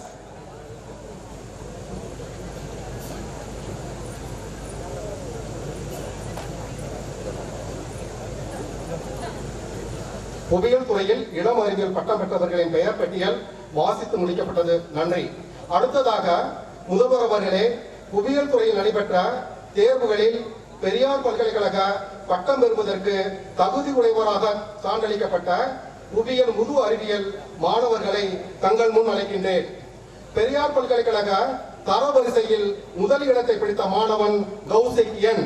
புவியியல் துறையில் இளம் அறிவியல் பட்டம் பெற்றவர்களின் பெயர் பட்டியல் வாசித்து முடிக்கப்பட்டது. நன்றி. அடுத்ததாக முதல்வர் அவர்களே, புவியியல் துறையில் நடைபெற்ற தேர்வுகளில் பெரியார் பல்கலைக்கழக பட்டம் பெறுவதற்கு தகுதி உடையவராக சான்றளிக்கப்பட்ட புவியியல் முது அறிவியல் மாணவர்களை தங்கள் முன் அழைக்கின்றேன். பெரியார் பல்கலைக்கழக தரவரிசையில் முதல் இடத்தை பிடித்த மாணவன் கௌசிக் என்.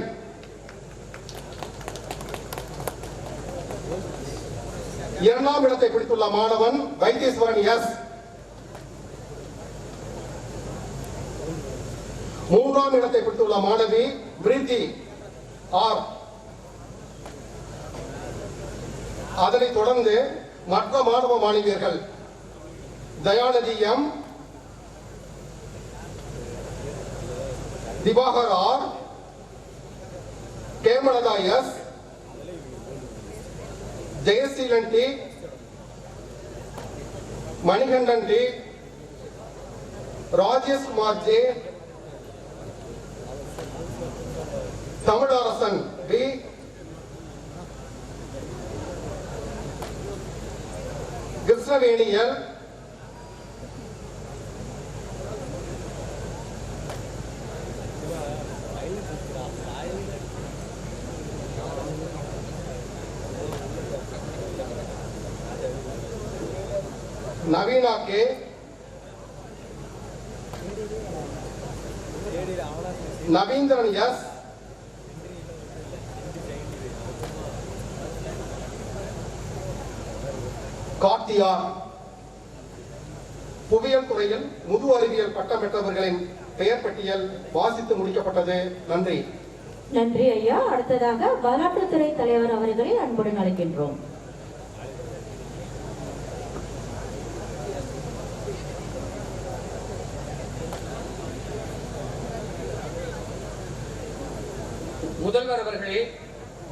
இரண்டாம் இடத்தை பிடித்துள்ள மாணவன் வைத்தீஸ்வரன் எஸ். மூன்றாம் இடத்தை பிடித்துள்ள மாணவி பிரீத்தி ஆர். அதனைத் தொடர்ந்து மற்ற மாணவ மாணவியர்கள் Dhayanidhi M, Diwakar R, Hemalatha S, Jayaseelan T, Manikandan T, Rajesh Kumar J, Tamilarasan P, Krishnaveni L, Naveena K, Naveendran S, Karthiya. புவியியல் துறையில் முது அறிவியல் பட்டம் பெற்றவர்களின் பெயர் பட்டியல் வாசித்து முடிக்கப்பட்டது. நன்றி. நன்றி ஐயா. அடுத்ததாக வரலாற்றுத்துறை தலைவர் அவர்களை அன்புடன் அழைக்கின்றோம். முதல்வர் அவர்களே,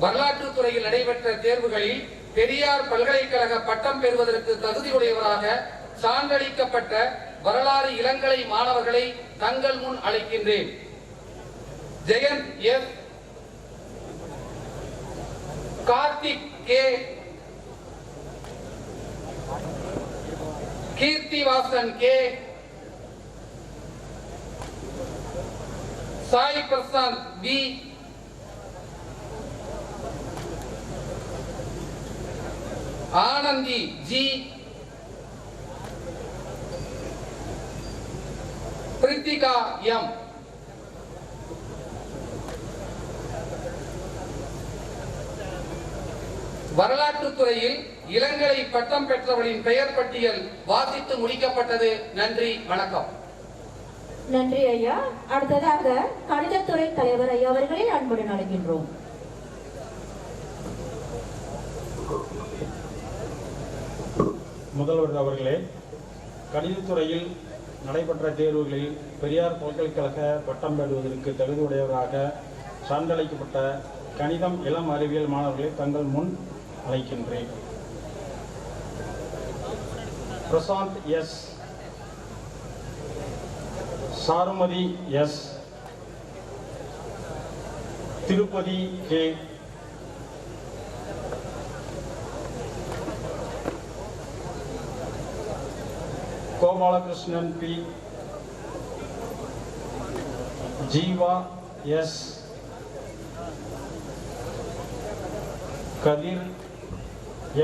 வரலாற்று துறையில் நடைபெற்ற தேர்வுகளில் பெரியார் பல்கலைக்கழக பட்டம் பெறுவதற்கு தகுதியுடையவராக சான்றளிக்கப்பட்ட வரலாறு இளங்கலை மாணவர்களை தங்கள் முன் அழைக்கின்றேன். Jayanth S, Karthik K, Keerthivasan K, Sai Prasanth P, Anandhi G, Prithika M. வரலாற்று துறையில் இளங்கலை பட்டம் பெற்றவர்களின் பெயர் பட்டியல் வாசித்து முடிக்கப்பட்டது. நன்றி, வணக்கம். நன்றி ஐயா. அடுத்ததாக கணிதத்துறை தலைவர் ஐயா அவர்களை அன்புடன் அழைக்கின்றோம். முதல்வர் அவர்களே, கணிதத்துறையில் நடைபெற்ற தேர்வுகளில் பெரியார் பல்கலைக்கழக பட்டம் பெறுவதற்கு தகுதியுடையவராக சான்றளிக்கப்பட்ட கணிதம் இளம் அறிவியல் மாணவர்களை தங்கள் முன் அழைக்கின்றேன். Prashanth S, Charumathi S, Tirupati K, Gopalakrishnan P, Jeeva S, Kathir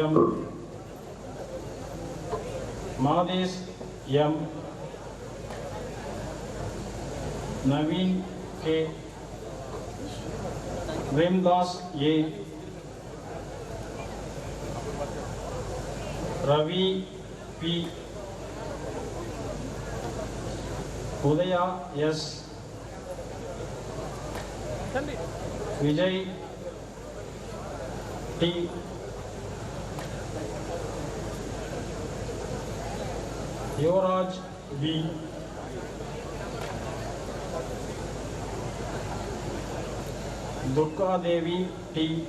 M, Madhesh M, Naveen K, Premdas A, Ravi P, Udaya S. Vijay T. Yuvraj B. Durga Devi T.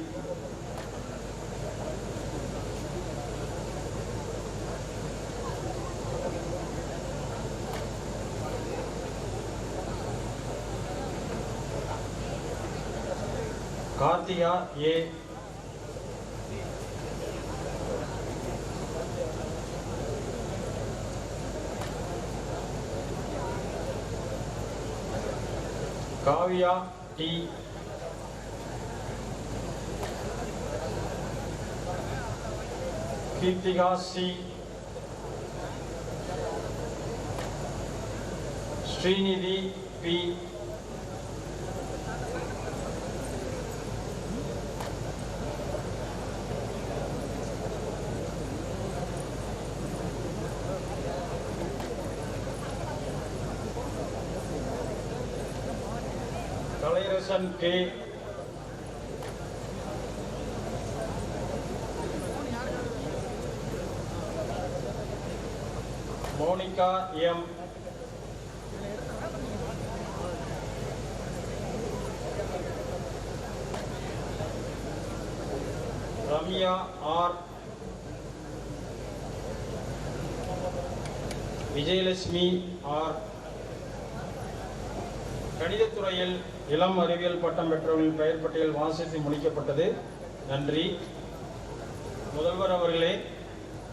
Kartiya A. Kavya T. Kirtika C. Srinidhi P. Kalaiarasan K. Monica M. Ramya R. Vijayalakshmi R. கணிதத்துறையில் இளம் அறிவியல் பட்டம் பெற்றவர்களின் பெயர் பட்டியல் வாசித்து முடிக்கப்பட்டது. நன்றி. முதல்வர் அவர்களே,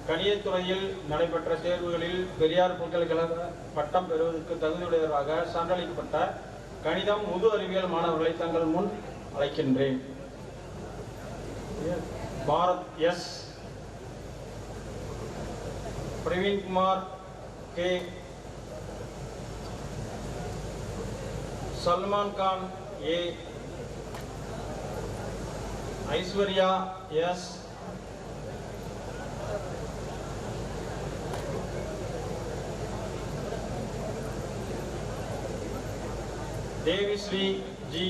கணிதத்துறையில் நடைபெற்ற தேர்வுகளில் பெரியார் பல்கலைக்கழக பட்டம் பெறுவதற்கு தகுதியுடையவராக சான்றளிக்கப்பட்ட கணிதம் முது அறிவியல் மாணவர்களை தங்கள் முன் அழைக்கின்றேன். Bharath S. Praveenkumar K. Salman Khan A. Aishwarya S. Devisri G.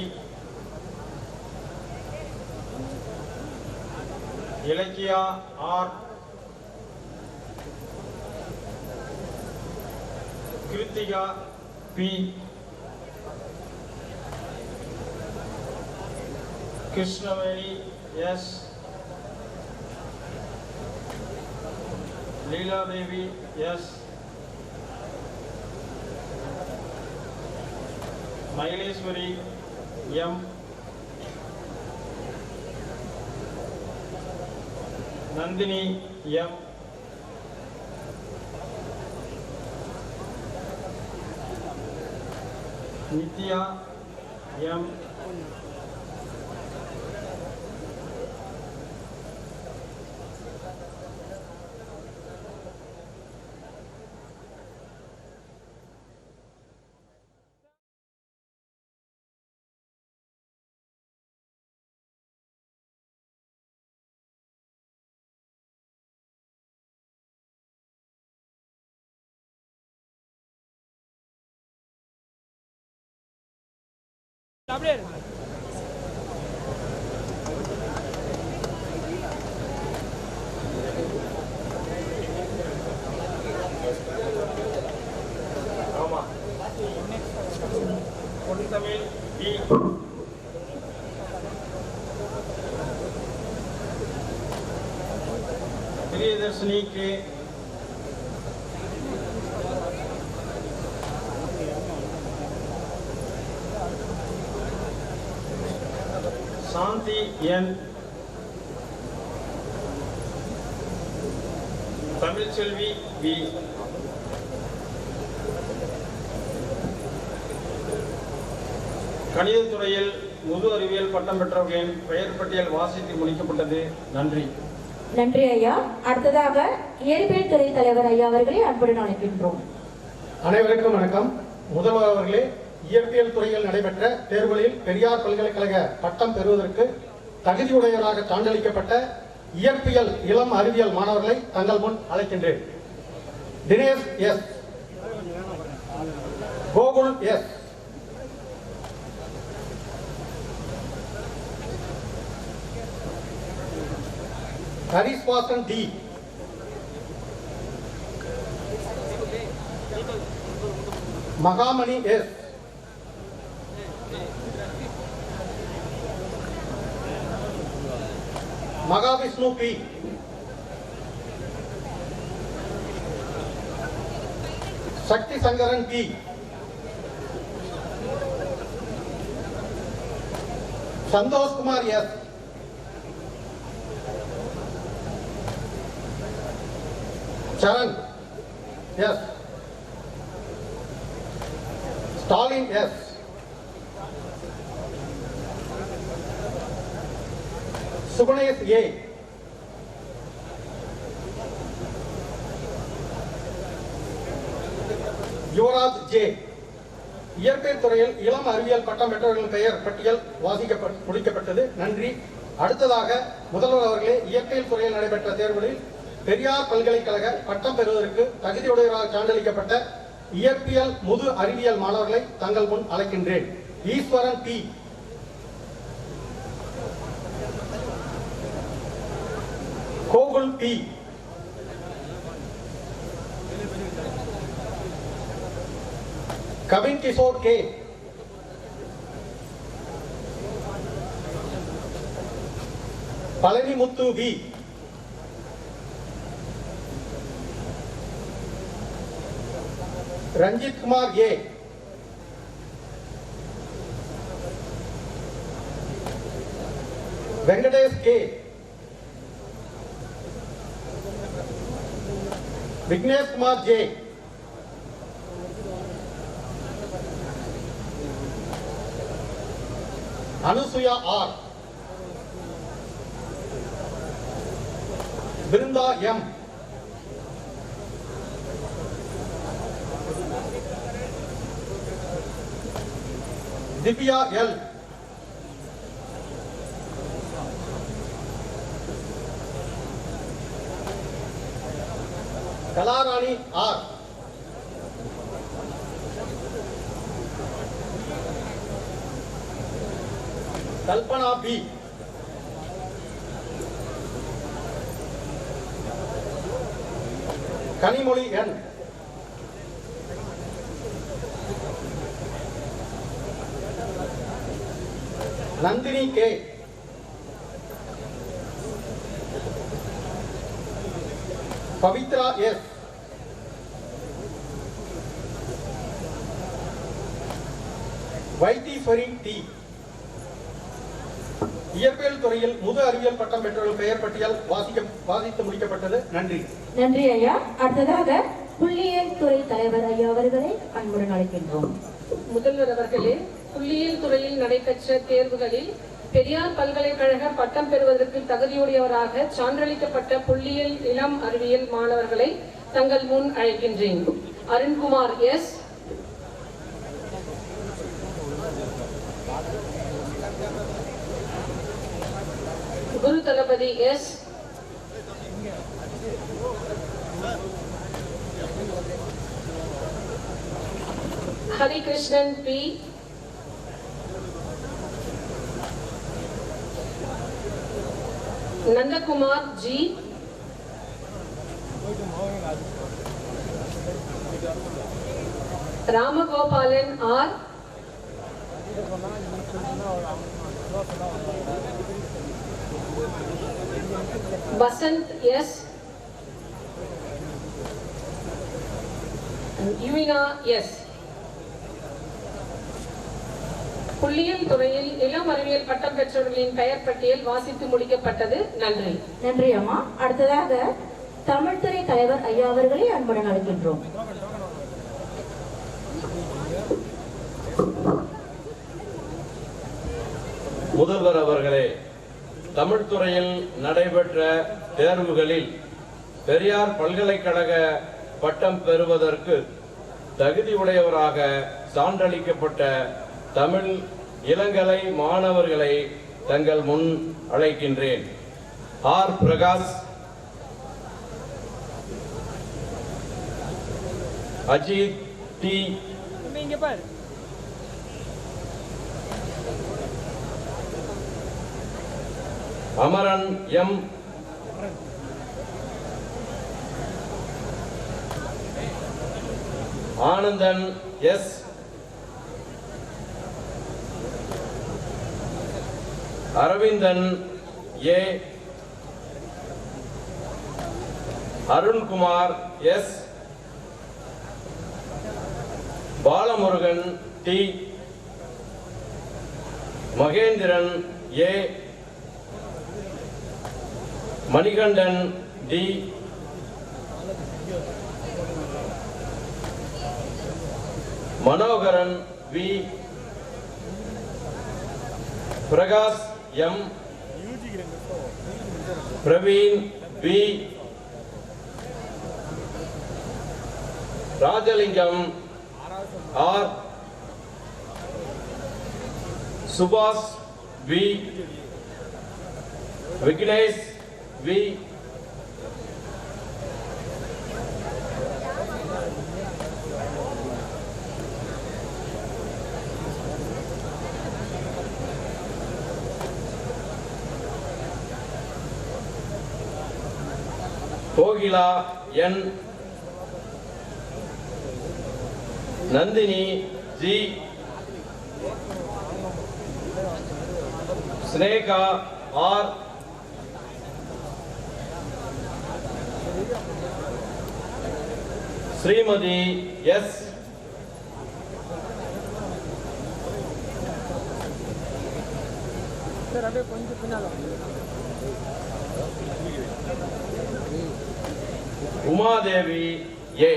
Ilakkiya R. Kiruthika P. Krishnaveni S. Leela Devi S. Maheswari M. Nandhini M. Nithya M. Tamil B. Priyadharshini K. Shanthi N. Tamil Selvi B. கணிதத்துறையில் முது அறிவியல் பட்டம் பெற்றவர்களின் பெயர் பட்டியல் வாசித்து முடிக்கப்பட்டது. நன்றி. நன்றி ஐயா. அடுத்ததாக இயற்பியல் துறை தலைவர் ஐயா அவர்களை அன்புடன் அழைக்கின்றோம். அனைவருக்கும் வணக்கம். முதல்வர் அவர்களே, இயற்பியல் துறையில் நடைபெற்ற தேர்வுகளில் பெரியார் பல்கலைக்கழக பட்டம் பெறுவதற்கு தகுதியுடையவராக சான்றளிக்கப்பட்ட இயற்பியல் இளம் அறிவியல் மாணவர்களை தங்கள் முன் அழைக்கின்றேன். Dinesh S. Ko Arul S. Hariswasan T. மகாமணி S. Mahavishnu P. Sakthi Sankaran P. Santhoshkumar S. Saran S. Stalin S. Sugunesh A. Yuvaraj J. இயற்கை துறையில் இளம் அறிவியல் பட்டம் பெற்றவர்களின் பெயர் பட்டியல் முடிக்கப்பட்டது. நன்றி. அடுத்ததாக முதல்வர் அவர்களே, இயற்கையில் துறையில் நடைபெற்ற தேர்வுகளில் பெரியார் பல்கலைக்கழக பட்டம் பெறுவதற்கு தகுதியுடையவராக சான்றளிக்கப்பட்ட இயற்பியல் முது அறிவியல் மாணவர்களை தங்கள் முன் அழைக்கின்றேன். Eswaran P. Gokul P. Kavin Kishore K. Palanimuthu V. Ranjith Kumar A. Venkatesh K. Vignesh Kumar J. Anusuya R. Brindha M. Divya L. Kalarani R. Kalpana P. Kanimozhi N. Nandhini K. Pavithra S. Vaitheeswari T. இயற்பியல் துறையில் முது அறிவியல் பட்டம் பெற்றவர்கள் பெயர் பட்டியல் வாசித்து முடிக்கப்பட்டது. நன்றி. நன்றி ஐயா. அடுத்ததாக புள்ளியியல் துறை தலைவர் ஐயா அவர்களை அன்புடன் அழைக்கின்றோம். முதல்வர் அவர்களே, புள்ளியியல் துறையில் நடைபெற்ற தேர்வுகளில் பெரியார் பல்கலைக்கழக பட்டம் பெறுவதற்கு தகுதியுடையவராக சான்றளிக்கப்பட்ட புள்ளியியல் இளம் அறிவியல் மாணவர்களை தங்கள் முன் அழைக்கின்றேன். Arunkumar S. Guru Thalapathi S. Harikrishnan P. Nandakumar G. Ramagopalan R. Vasanth S. Yuvina S. புள்ளியியல் துறையில் இளம் அறிவியல் பட்டம் பெற்றவர்களின் பெயர் பட்டியல் வாசித்து முடிக்கப்பட்டது. நன்றி. நன்றி அம்மா. அடுத்ததாக தமிழ்துறை தலைவர் ஐயா அவர்களை அன்புடன் அழைக்கின்றோம். முதல்வர் அவர்களே, தமிழ் துறையில் நடைபெற்ற தேர்வுகளில் பெரியார் பல்கலைக்கழக பட்டம் பெறுவதற்கு தகுதியுடையவராக சான்றளிக்கப்பட்ட தமிழ் இளங்கலை மாணவர்களை தங்கள் முன் அழைக்கின்றேன். R Prakash, Ajith T. Amaran M. Anandhan S. Aravindhan A. Arunkumar S. Balamurugan T. Mahendran A. Manikandan T. Manoharan V. Prakash M. Praveen P. Rajalingam R. Subash V. Vignesh V. Gokila N. Nandhini G. Sneha R. Srimathi S. Umadevi A.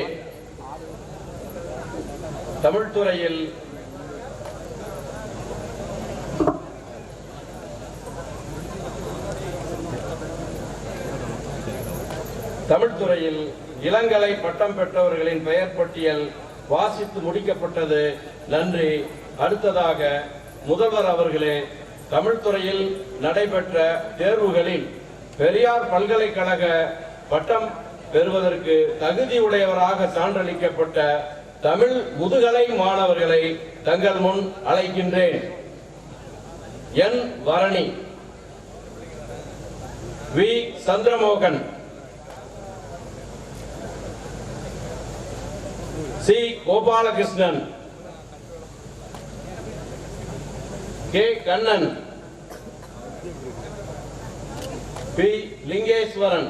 தமிழ்துறையில் இளங்கலை பட்டம் பெற்றவர்களின் பெயர் பட்டியல் வாசித்து முடிக்கப்பட்டது. நன்றி. அடுத்ததாக முதல்வர் அவர்களே, தமிழ்துறையில் நடைபெற்ற தேர்வுகளில் பெரியார் பல்கலைக்கழக பட்டம் பெறுவதற்கு தகுதியுடையவராக சான்றளிக்கப்பட்ட தமிழ் முதுகலை மாணவர்களை தங்கள் முன் அழைக்கின்றேன். N. Varani, V. Chandramohan, C. Gopalakrishnan, K. Kannan, P. Lingeswaran,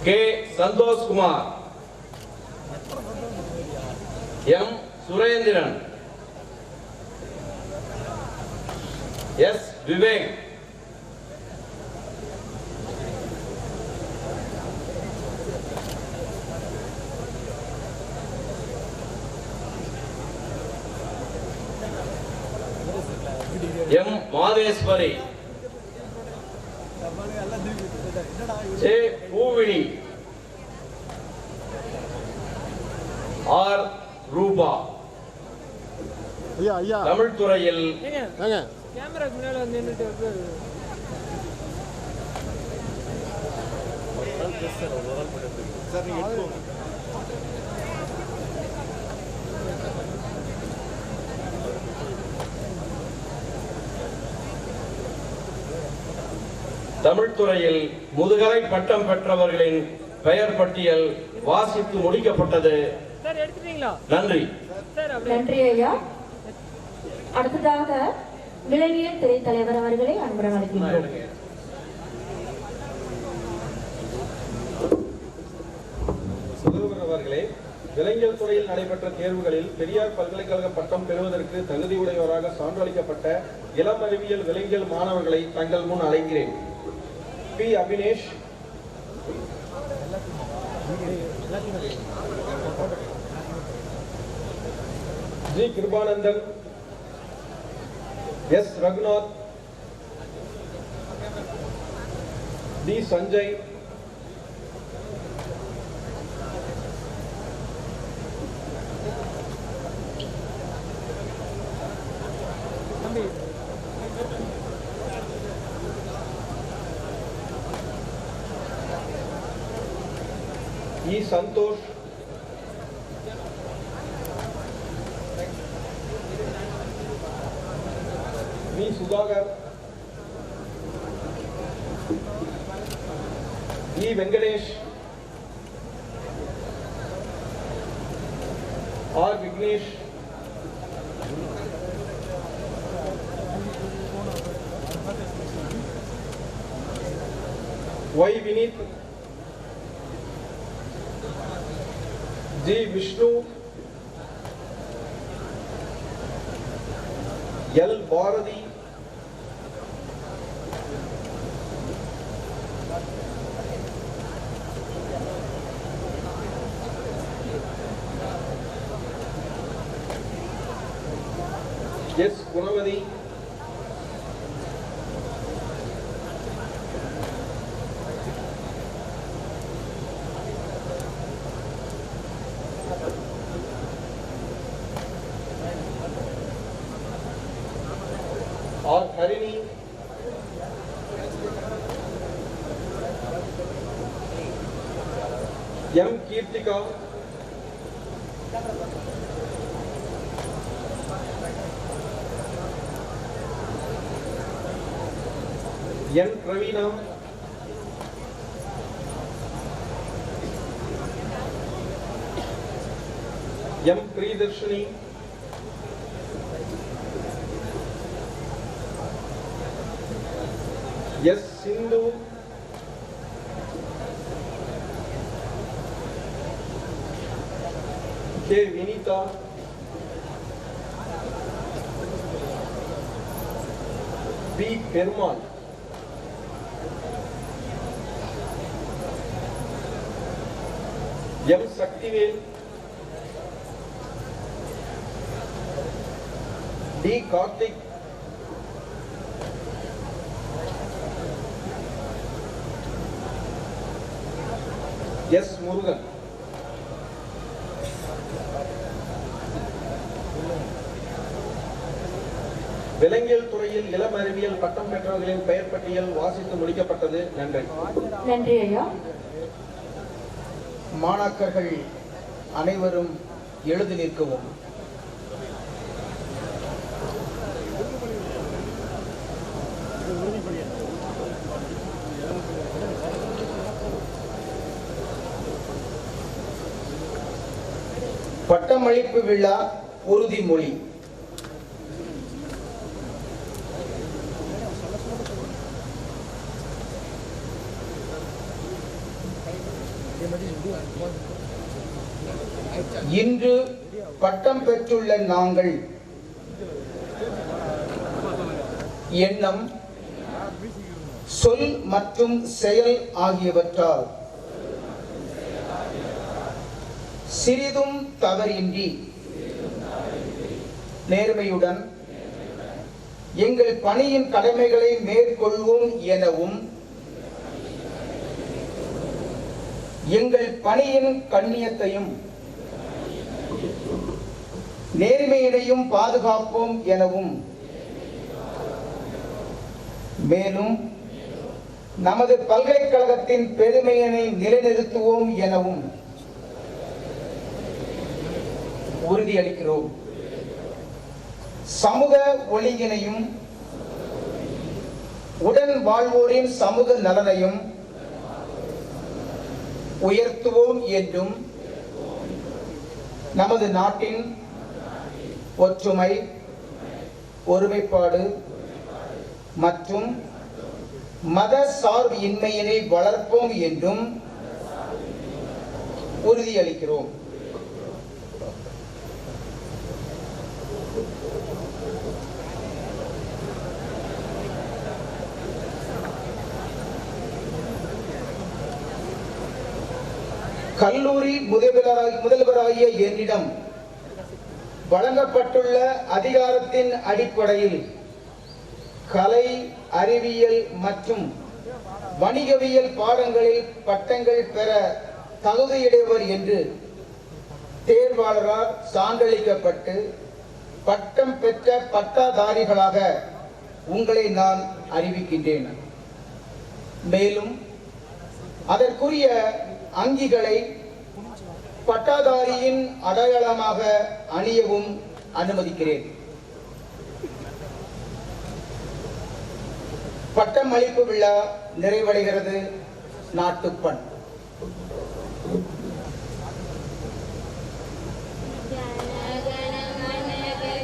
K. Santhoshkumar, M. Surendran, S. Vivek, M. Madheswari, J. Poovizhi, R. Rupa. தமிழ்துறையில் முதுகலை பட்டம் பெற்றவர்களின் பெயர் பட்டியல் வாசித்து முடிக்கப்பட்டது. நன்றி. நன்றி ஐயா. அடுத்ததாக விலங்கியல் துறை தலைவர் அவர்களை அன்புடன் அழைக்கின்றோம். முதல்வர் அவர்களே, விலங்கியல் துறையில் நடைபெற்ற தேர்வுகளில் பெரியார் பல்கலைக்கழக பட்டம் பெறுவதற்கு தகுதியுடையவராக சான்றளிக்கப்பட்ட இளம் அறிவியல் விலங்கியல் மாணவர்களை தங்கள் முன் அழைக்கிறேன். P. Abinesh, G. Kirubanandhan, S. Raghunath, T. Sanjay, E. Santhosh, V. Sudhakar, E. Venkatesh, R. Vignesh, Y. Vineet, G. Vishnu, L. Bharati, S. Gunavadi, R. Harini, M. Kirtika, N. Pravina, M. Priyadarshini, S. Sindhu, K. Vinita, B. Perumal, M. Saktivel, D. Karthik, S. Murugan. விலங்கியல் துறையில் இளம் அறிவியல் பட்டம் பெற்றவர்களின் பெயர் பட்டியல் வாசித்து முடிக்கப்பட்டது. நன்றி. நன்றி ஐயா. மாணாக்கர்கள் அனைவரும் எழுதி நிற்கவும். பட்டமளிப்பு விழா உறுதிமொழி. இன்று பட்டம் பெற்றுள்ள நாங்கள் எண்ணம், சொல் மற்றும் செயல் ஆகியவற்றால் சிறிதும் தவறின்றி நேர்மையுடன் எங்கள் பணியின் கடமைகளை மேற்கொள்வோம் எனவும் எங்கள் பணியின் கண்ணியத்தையும் நேர்மையினையும் பாதுகாப்போம் எனவும் மேலும் நமது பல்கலைக்கழகத்தின் பெருமையினை நிலைநிறுத்துவோம் எனவும் உறுதியளிக்கிறோம். சமூக ஒழுங்கினையும் உடன் வாழ்வோரின் சமூக நலனையும் உயர்த்துவோம் என்றும் நமது நாட்டின் ஒற்றுமை, ஒருமைப்பாடு மற்றும் மத சார்பு இன்மையினை வளர்ப்போம் என்றும் உறுதியளிக்கிறோம். கல்லூரி முதல்வராகிய என்னிடம் வழங்கப்பட்டுள்ள அதிகாரத்தின் அடிப்படையில் கலை, அறிவியல் மற்றும் வணிகவியல் பாடங்களில் பட்டங்கள் பெற தகுதியுடையவர் என்று தேர்வாளரால் சான்றளிக்கப்பட்டு பட்டம் பெற்ற பட்டதாரிகளாக உங்களை நான் அறிவிக்கின்றேன். மேலும் அதற்குரிய அங்கிகளை பட்டதாரியின் அடையாளமாக அணியவும் அனுமதிக்கிறேன். பட்டம் அளிப்பு விழா நிறைவடைகிறது. நாட்டுப்பண்.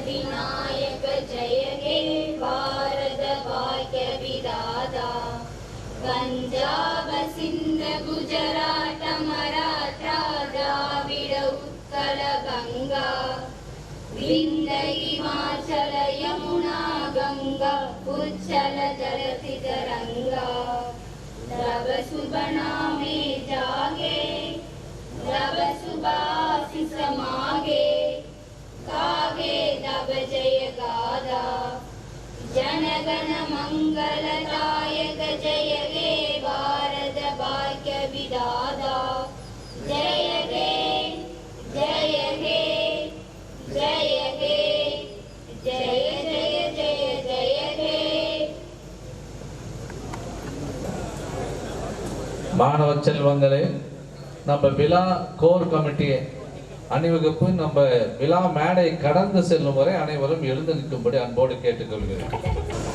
विनायक जय हे भारत भाग्य विधाता पंजाब सिंध गुजरात मराठा द्राविड उत्कल गंगा विंध्य हिमाचल यमुना गंगा उच्चल जलधि तरंगा रब शुभ नामे जागे रब शुभ आशीष मागे कागे दब जय गादा जनगण मंगलदायक जय हे भारत भाग्य विधाता जय हे जय हे जय हे जय जय जय जय हे. மாணவ செல்வங்களே, நம்ம விழா கோர் கமிட்டி அணிவகுப்பு நம்ம விழா மேடை கடந்து செல்லும் வரை அனைவரும் எழுந்து நிற்கும்படி அன்போடு கேட்டுக்கொள்கிறேன்.